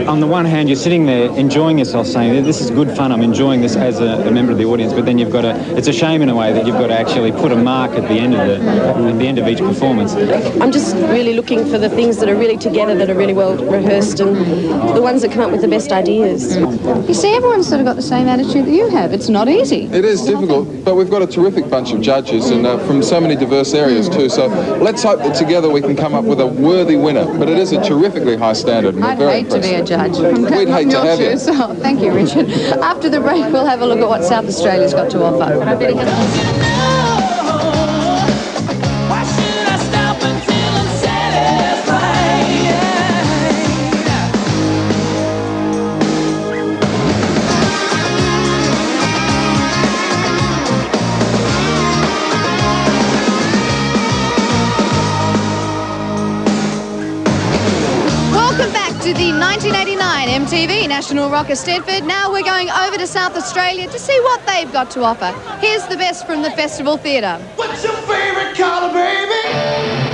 on the one hand, you're sitting there enjoying yourself, saying, this is good fun, I'm enjoying this as a member of the audience, but then you've got to, it's a shame in a way that you've got to actually put a mark at the end of each performance. I'm just really looking for the things that are really together, that are really well rehearsed, and the ones that come up with the best ideas. You see, everyone's sort of got the same attitude that you have. It's not easy. It is difficult, but we've got a terrific bunch of judges and from so many diverse areas too. So let's hope that together we can come up with a worthy winner. But it is a terrifically high standard. And we're very I'd hate to be a judge. We'd hate to have you. Oh, thank you, Richard. After the break, we'll have a look at what South Australia's got to offer. To the 1989 MTV National Rock Eisteddfod. Now we're going over to South Australia to see what they've got to offer. Here's the best from the Festival Theatre. What's your favorite color, baby?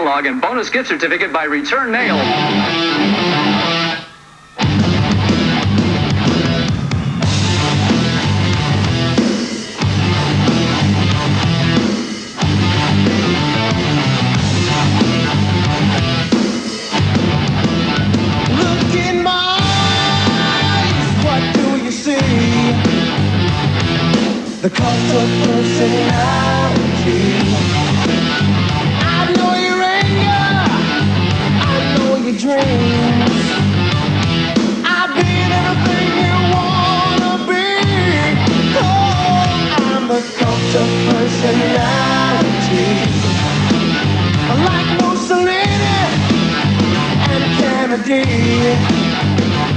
catalog and bonus gift certificate by return mail. Look in my eyes, what do you see? The cult of personality. I know your anger, I know your dreams. I've been everything you wanna be. Oh, I'm the cult of personality. Like Mussolini and Kennedy,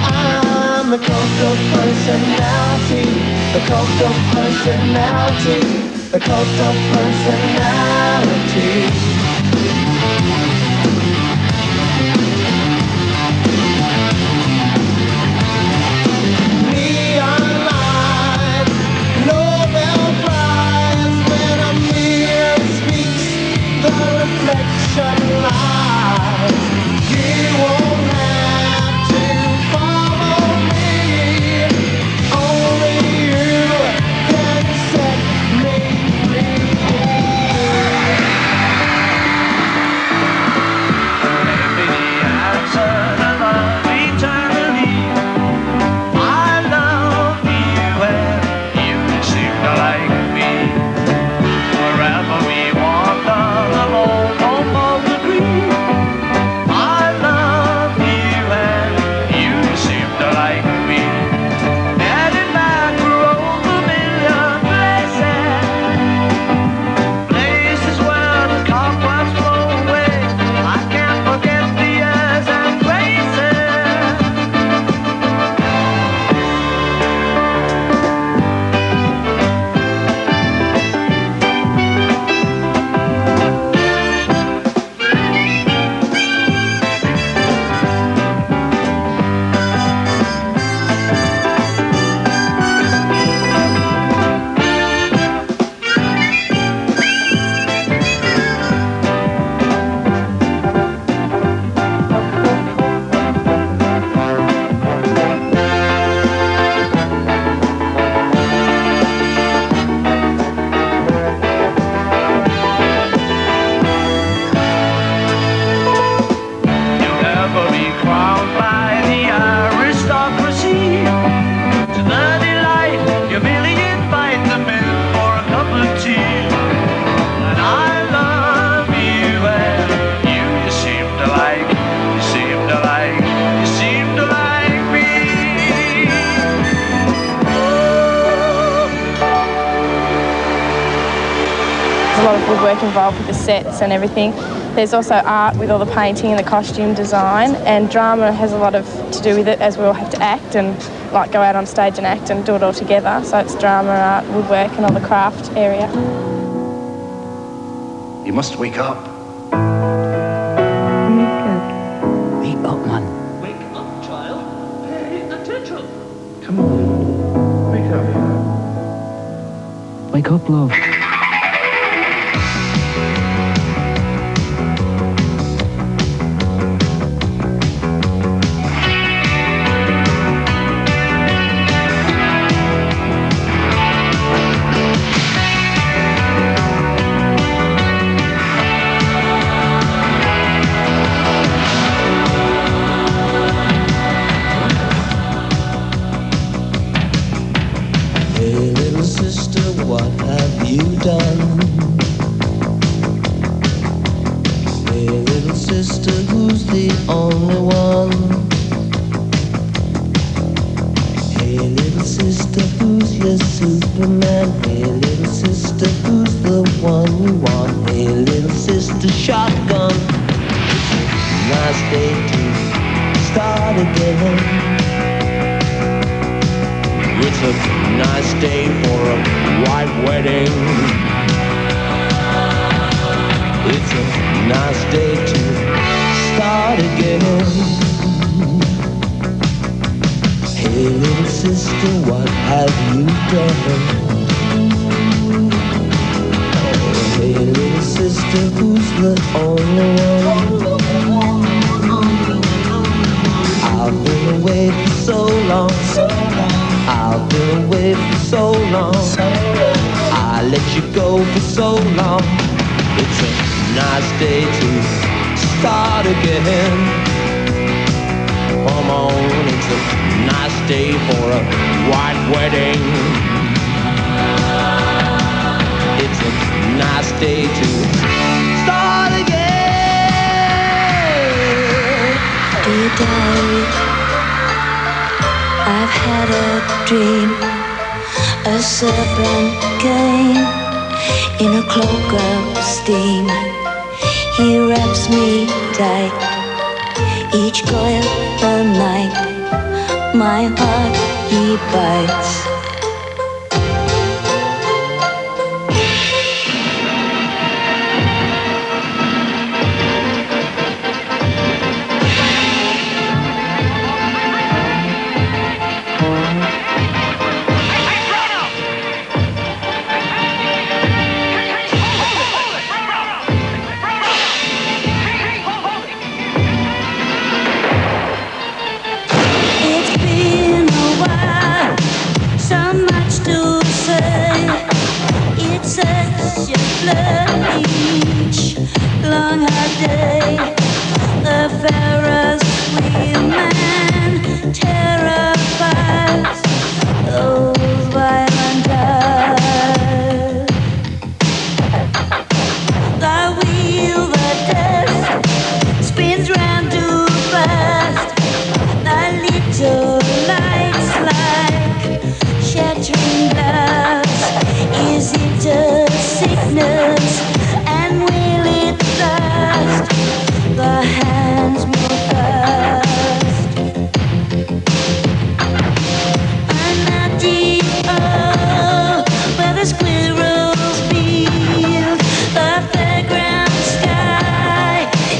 I'm the cult of personality. The cult of personality. The cult of personality. Neon light, Nobel Prize. When a mirror speaks, the reflection lies. You won't have to follow me. Only you can set me free. Maybe the answer of eternity. I love you and you seem to like me. Wherever we wander, the whole world agree. I love you and you seem to like me. Heading back for over a million places, places where the cobwebs blow away. I can't forget the years and places. You'll never be crowned by the aristocracy. To the delight, you merely invite them in for a cup of tea. And I love you and you seem to like, you seem to like, you seem to like me. There's a lot of woodwork involved with the sets and everything. There's also art with all the painting and the costume design, and drama has a lot of to do with it, as we all have to act and like go out on stage and act and do it all together. So it's drama, art, woodwork and all the craft area. You must wake up. Wake up, man. Wake up, child. Pay attention. Come on. Wake up. Wake up, love. Hey, little sister, what have you done? Hey, little sister, who's the only one? Hey, little sister, who's your Superman? Hey, little sister, who's the one you want? Hey, little sister, shotgun. Nice day to start again. It's a nice day for a white wedding. It's a nice day to start again. Hey little sister, what have you done? Oh, hey little sister. sister who's the only one. I've been away for so long. I've been away for so long. I let you go for so long. It's a nice day to start again. Come on, it's a nice day for a white wedding. It's a nice day to start again. Dear diary, I've had a dream. A serpent came in a cloak of steam. He wraps me tight each coil the night. My heart he bites. Each long hard day, the Ferris wheelman terrifies those violent eyes. The wheel that death spins round too fast. The little lights like shattering glass. Is it a sickness? And will it last? The hands move fast. And deep where the squirrels build, the fairground sky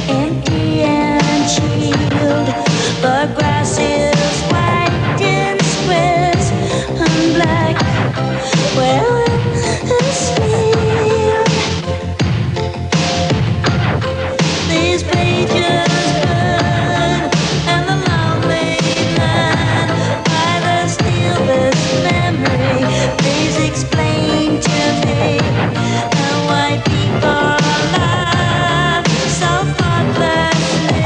empty and chilled. The grass is white in squares and black. Well, it's field. These pages burn, and the lonely land by the stillest memory. Please explain to me why people lie so thoughtlessly.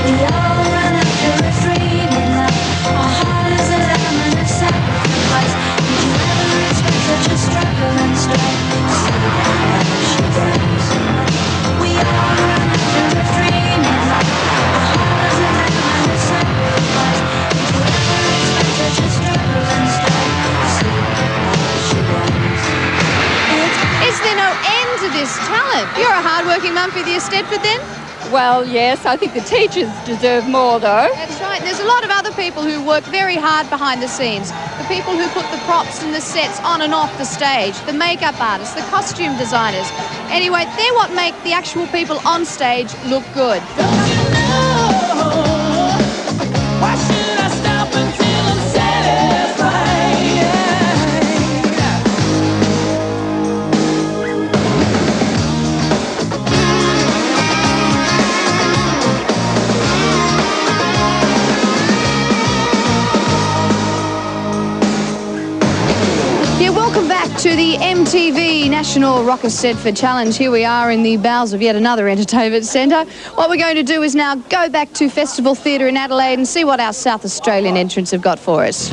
We all run after a dream in life. Our heart is a diamond, a sacrifice. Did you ever expect such a struggle and strife? See how she dies. We all run after a dream in life. Our heart is a diamond, a sacrifice. Did you ever expect such a struggle and strife? See how she dies. Is there no end to this talent? You're a hard-working mum for the Eisteddfod then? Well, yes, I think the teachers deserve more, though. That's right. There's a lot of other people who work very hard behind the scenes. The people who put the props and the sets on and off the stage, the makeup artists, the costume designers. Anyway, they're what make the actual people on stage look good. Why should I stop until I'm satisfied? Yeah, welcome back to the MTV National Rock Eisteddfod Challenge. Here we are in the bowels of yet another entertainment centre. What we're going to do is now go back to Festival Theatre in Adelaide and see what our South Australian entrants have got for us.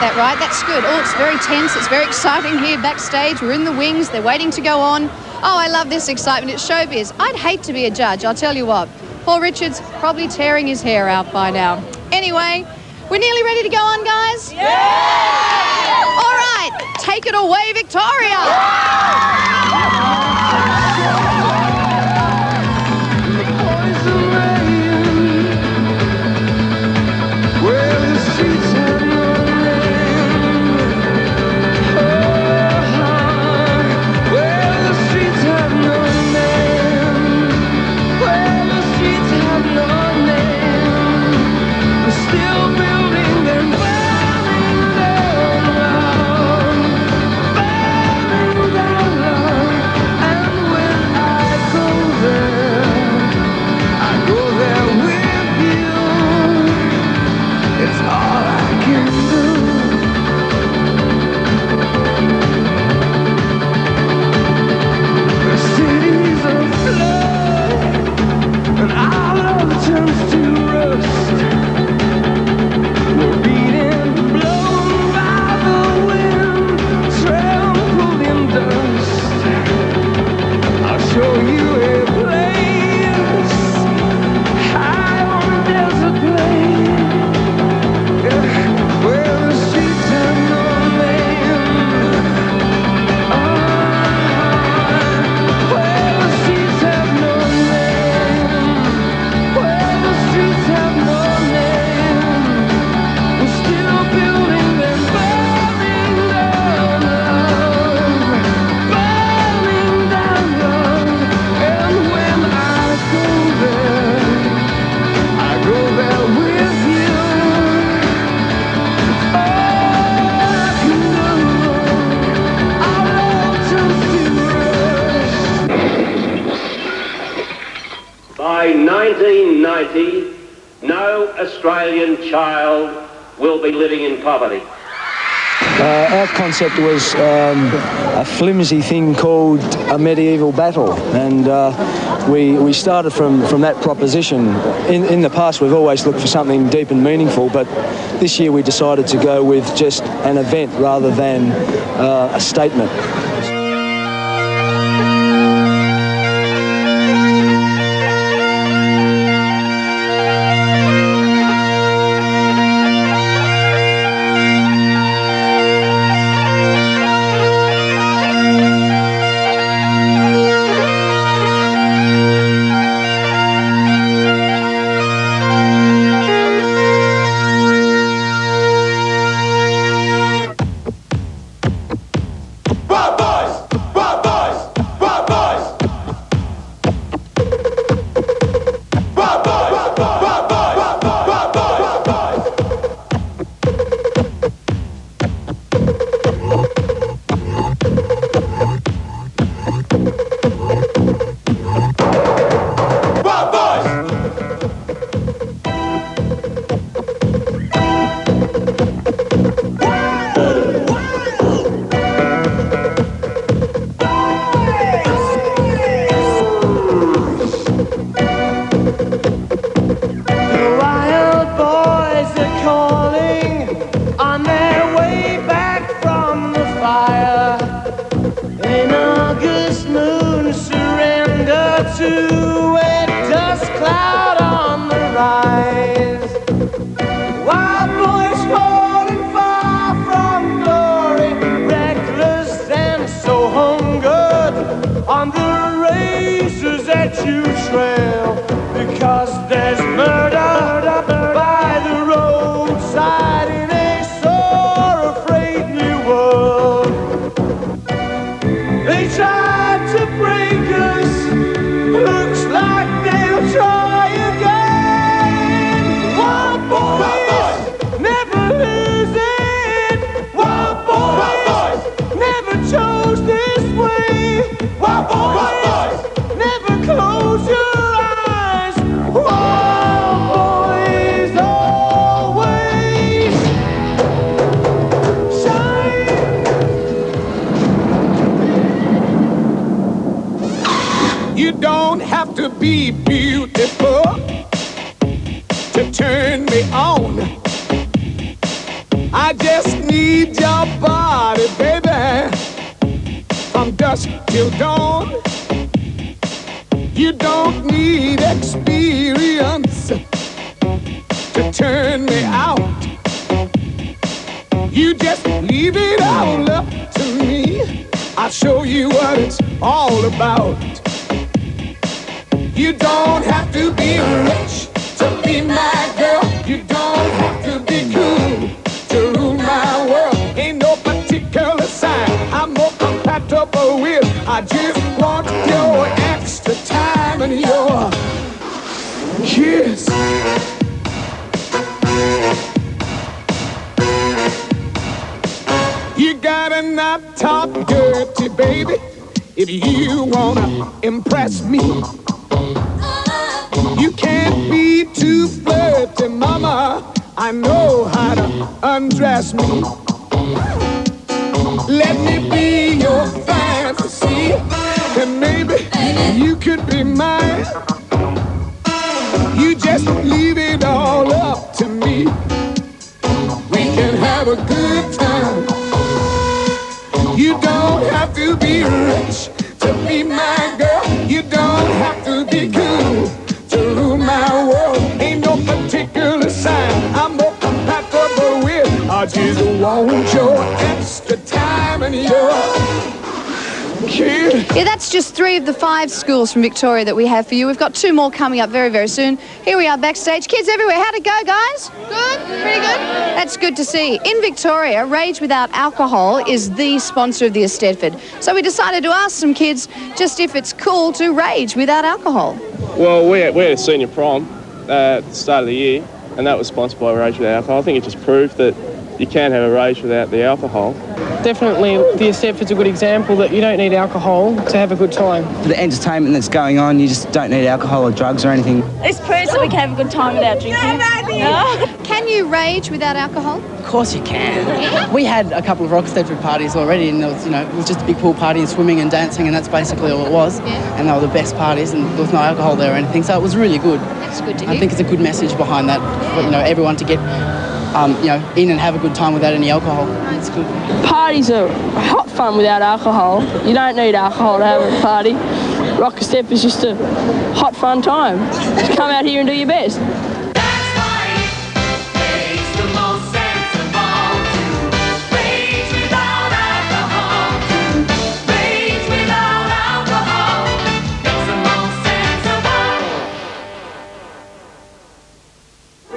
that right. That's good. Oh, it's very tense. It's very exciting here backstage. We're in the wings. They're waiting to go on. Oh, I love this excitement. It's showbiz. I'd hate to be a judge, I'll tell you what. Paul Richards probably tearing his hair out by now. Anyway, we're nearly ready to go on, guys? Yeah! All right, take it away, Victoria! By 1990, no Australian child will be living in poverty. Our concept was a flimsy thing called a medieval battle, and we started from that proposition. In the past, we've always looked for something deep and meaningful, but this year we decided to go with just an event rather than a statement. Be beautiful to turn me on. I just need your body, baby, from dusk till dawn. You don't need experience to turn me out. You just leave it all up to me. I'll show you what it's all about. You don't have to be rich to be my girl. You don't have to be cool to rule my world. Ain't no particular sign I'm more compatible with. I just want your extra time and your kiss. You gotta not talk dirty, baby, if you wanna impress me. You can't be too flirty, mama. I know how to undress me. Let me be your fantasy, and maybe you could be mine. You just leave it all up to me. We can have a good time. You don't have to be rich to be my girl. You don't have to be cool to rule my world. Ain't no particular sign I'm more compatible with. I just want your extra time and your kiss. Yeah, that's just 3 of the 5 schools from Victoria that we have for you. We've got 2 more coming up very, very soon. Here we are backstage. Kids everywhere. How'd it go, guys? Good? Pretty good? That's good to see. In Victoria, Rage Without Alcohol is the sponsor of the Eisteddfod. So we decided to ask some kids just if it's cool to rage without alcohol. Well, we had a senior prom at the start of the year, and that was sponsored by Rage Without Alcohol. I think it just proved that you can have a rage without the alcohol. Definitely, the Eisteddfod's a good example that you don't need alcohol to have a good time. For the entertainment that's going on, you just don't need alcohol or drugs or anything. This proves that we can have a good time without drinking. Can you rage without alcohol? Of course you can. We had a couple of Eisteddfod parties already, and there was, it was just a big pool party and swimming and dancing, and that's basically all it was. Yeah. And they were the best parties, and there was no alcohol there or anything, so it was really good. That's good to hear. I think it's a good message behind that, for, everyone to get, in and have a good time without any alcohol. It's good. Parties are hot fun without alcohol. You don't need alcohol to have a party. Eisteddfod is just a hot fun time. Just come out here and do your best.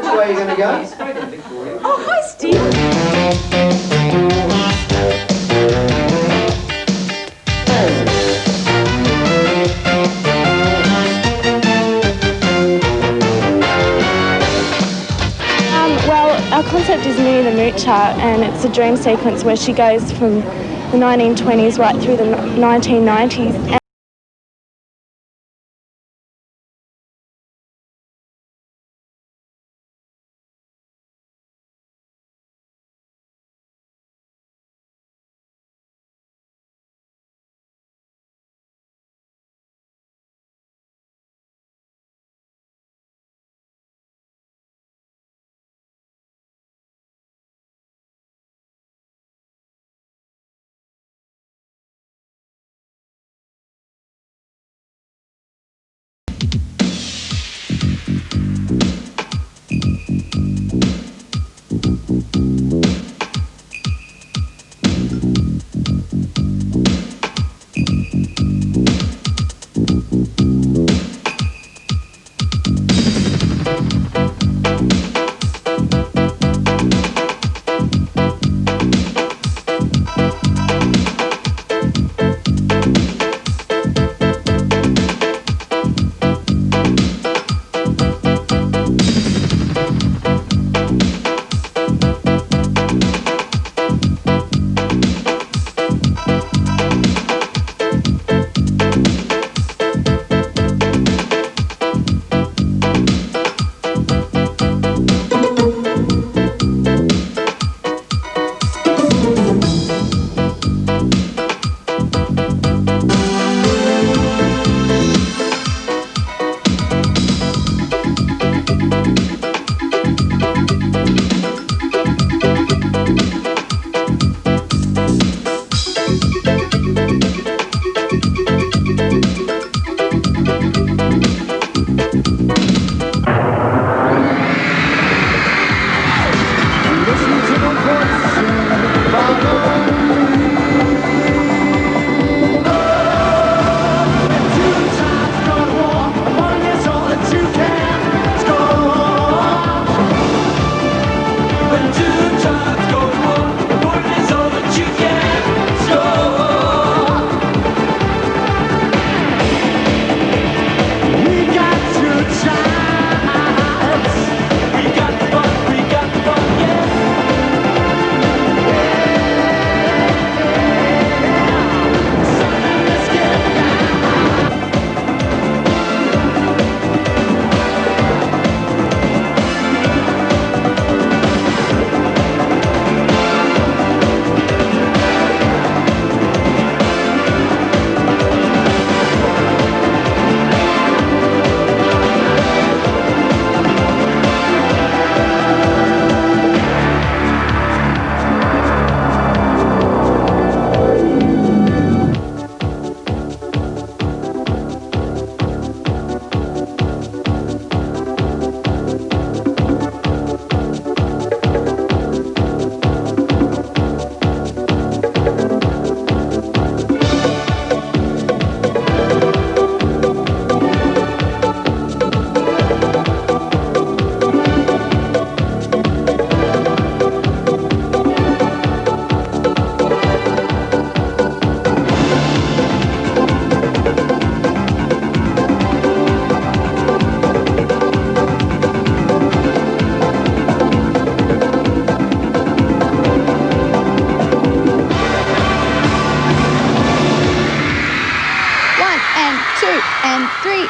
Where are you going to go? Oh, hi, Steve. Well, our concept is Minnie the Moocher, and it's a dream sequence where she goes from the 1920s right through the 1990s.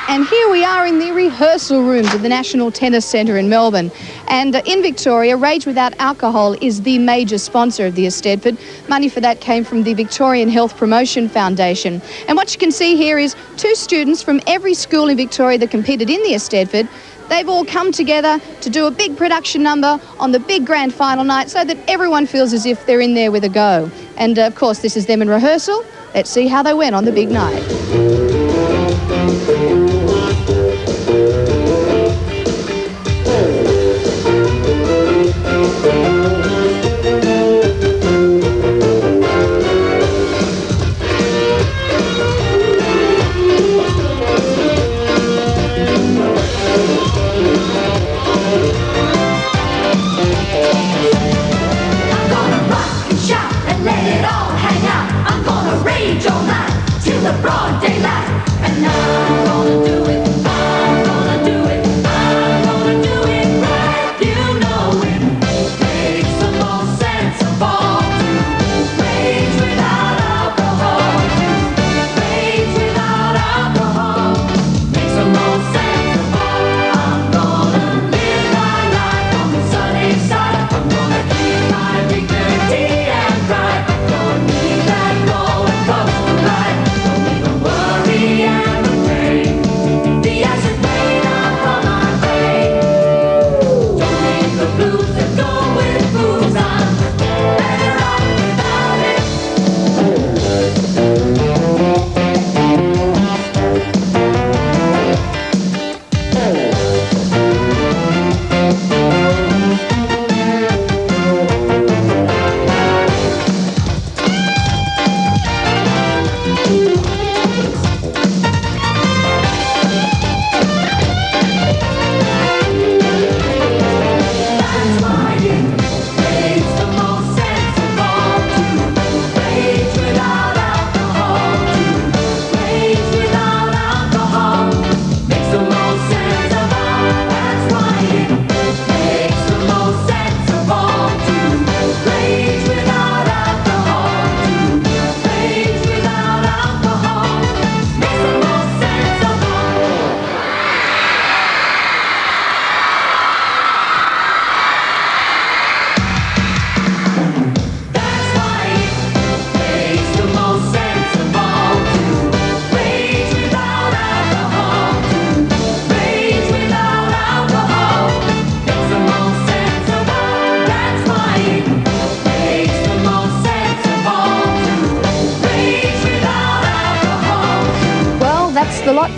And here we are in the rehearsal rooms of the National Tennis Centre in Melbourne. And in Victoria, Rage Without Alcohol is the major sponsor of the Eisteddfod. Money for that came from the Victorian Health Promotion Foundation. And what you can see here is 2 students from every school in Victoria that competed in the Eisteddfod. They've all come together to do a big production number on the big grand final night so that everyone feels as if they're in there with a go. And of course, this is them in rehearsal. Let's see how they went on the big night. Let it all hang out. I'm gonna rage all night till the broad daylight.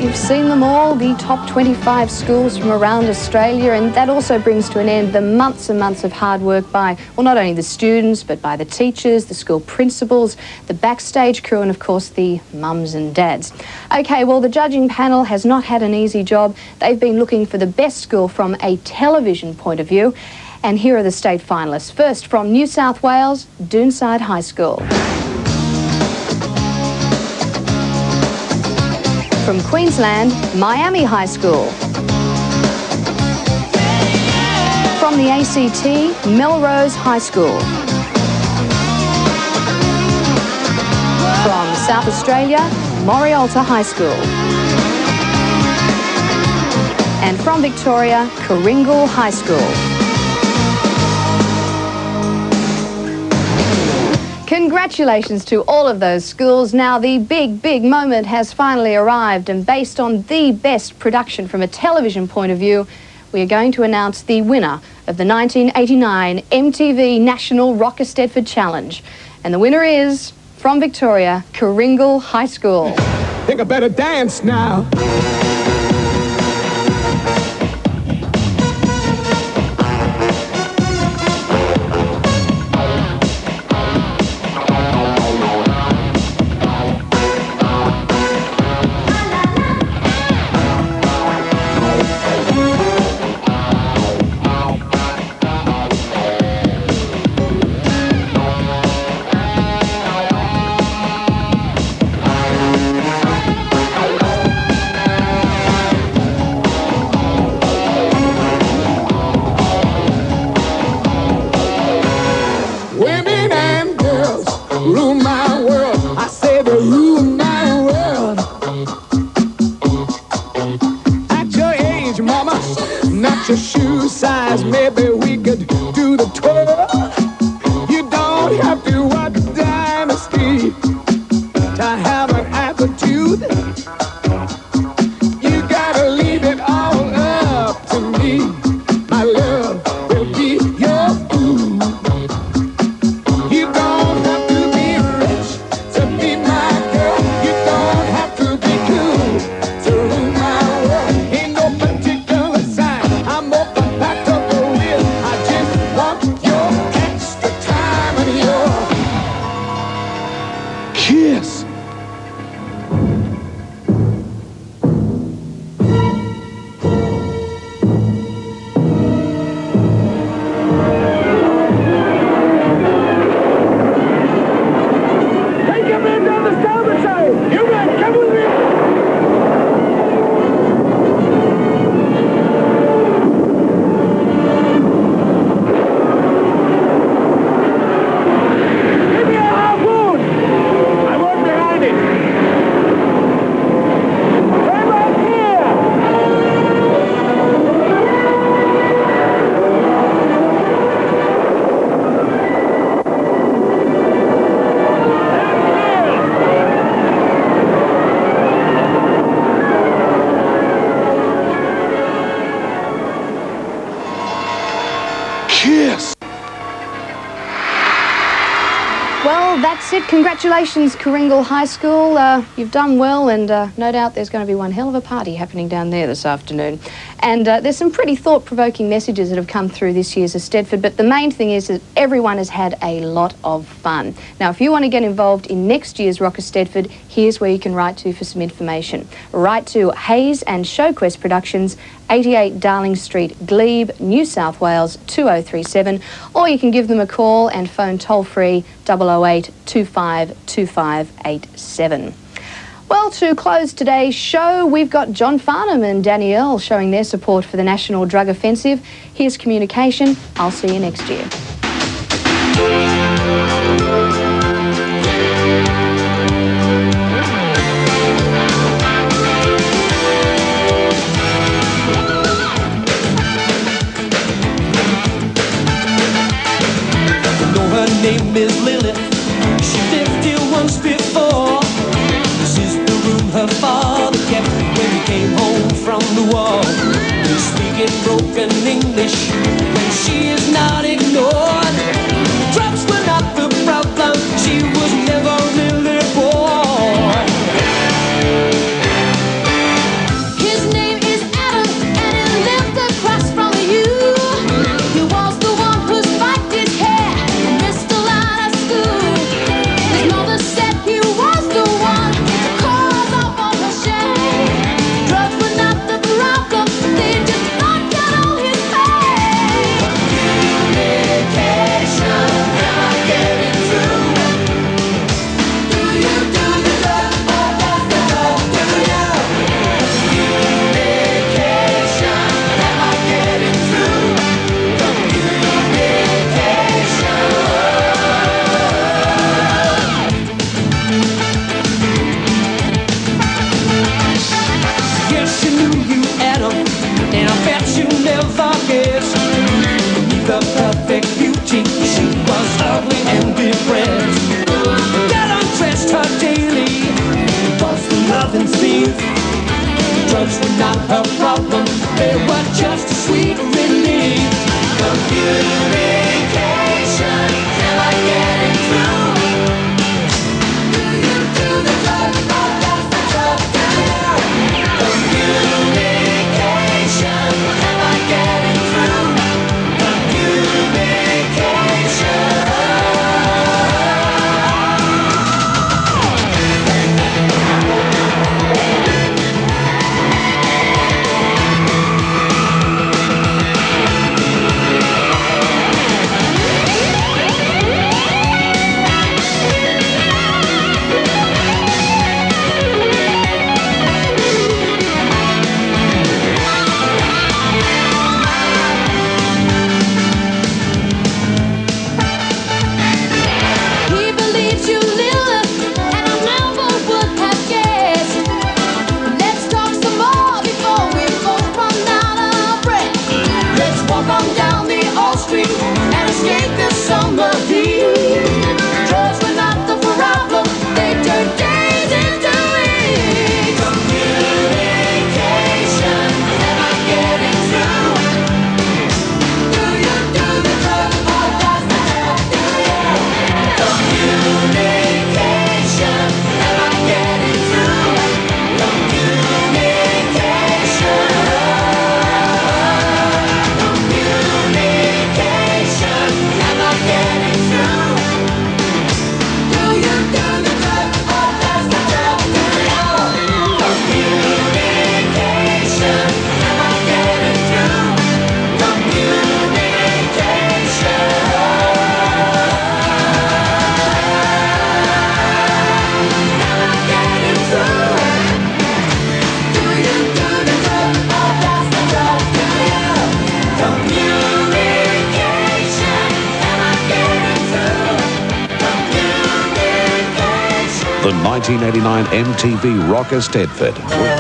you've seen them all, the top 25 schools from around Australia, and that also brings to an end the months and months of hard work by, well, not only the students, but by the teachers, the school principals, the backstage crew, and of course the mums and dads. Okay, well, the judging panel has not had an easy job. They've been looking for the best school from a television point of view, and here are the state finalists. First, from New South Wales, Doonside High School. From Queensland, Miami High School. From the ACT, Melrose High School. From South Australia, Morialta High School. And from Victoria, Kooringal High School. Congratulations to all of those schools. Now the big moment has finally arrived, and based on the best production from a television point of view, we are going to announce the winner of the 1989 MTV National Rock Eisteddfod Challenge. And the winner is, from Victoria, Kooringal High School. Think I better dance now. Rule my world, I say they rule my world. At your age, mama, not your shoe size, maybe we could do the twirl. You don't have to watch Dynasty to have an attitude. You gotta leave it all up to me. My love will be your food. You don't have to be rich to be my girl. You don't have to be cool to rule my world. Ain't no particular sign, I'm open back to the wheel. I just want your extra time and your kiss. Kiss. Well, that's it. Congratulations, Kooringal High School. You've done well, and no doubt there's going to be one hell of a party happening down there this afternoon. And there's some pretty thought-provoking messages that have come through this year's Eisteddfod, but the main thing is that everyone has had a lot of fun. Now, if you want to get involved in next year's Rock Eisteddfod, here's where you can write to for some information. Write to Hayes and Showquest Productions, 88 Darling Street, Glebe, New South Wales 2037, or you can give them a call and phone toll-free 008 25 2587. Well, to close today's show, we've got John Farnham and Danielle showing their support for the National Drug Offensive. Here's communication. I'll see you next year. Her name is Lily. She lived here once before. This is the room her father kept when he came home from the war. He's speaking broken English when she is not ignored. Drugs were not the problem. She was never really bored. Words were not her problem, they were just a sweet relief. Communication, am I getting through? Do you do the drug, or does the drug do you? Communication, am I getting through? The 1989 MTV Rock Eisteddfod.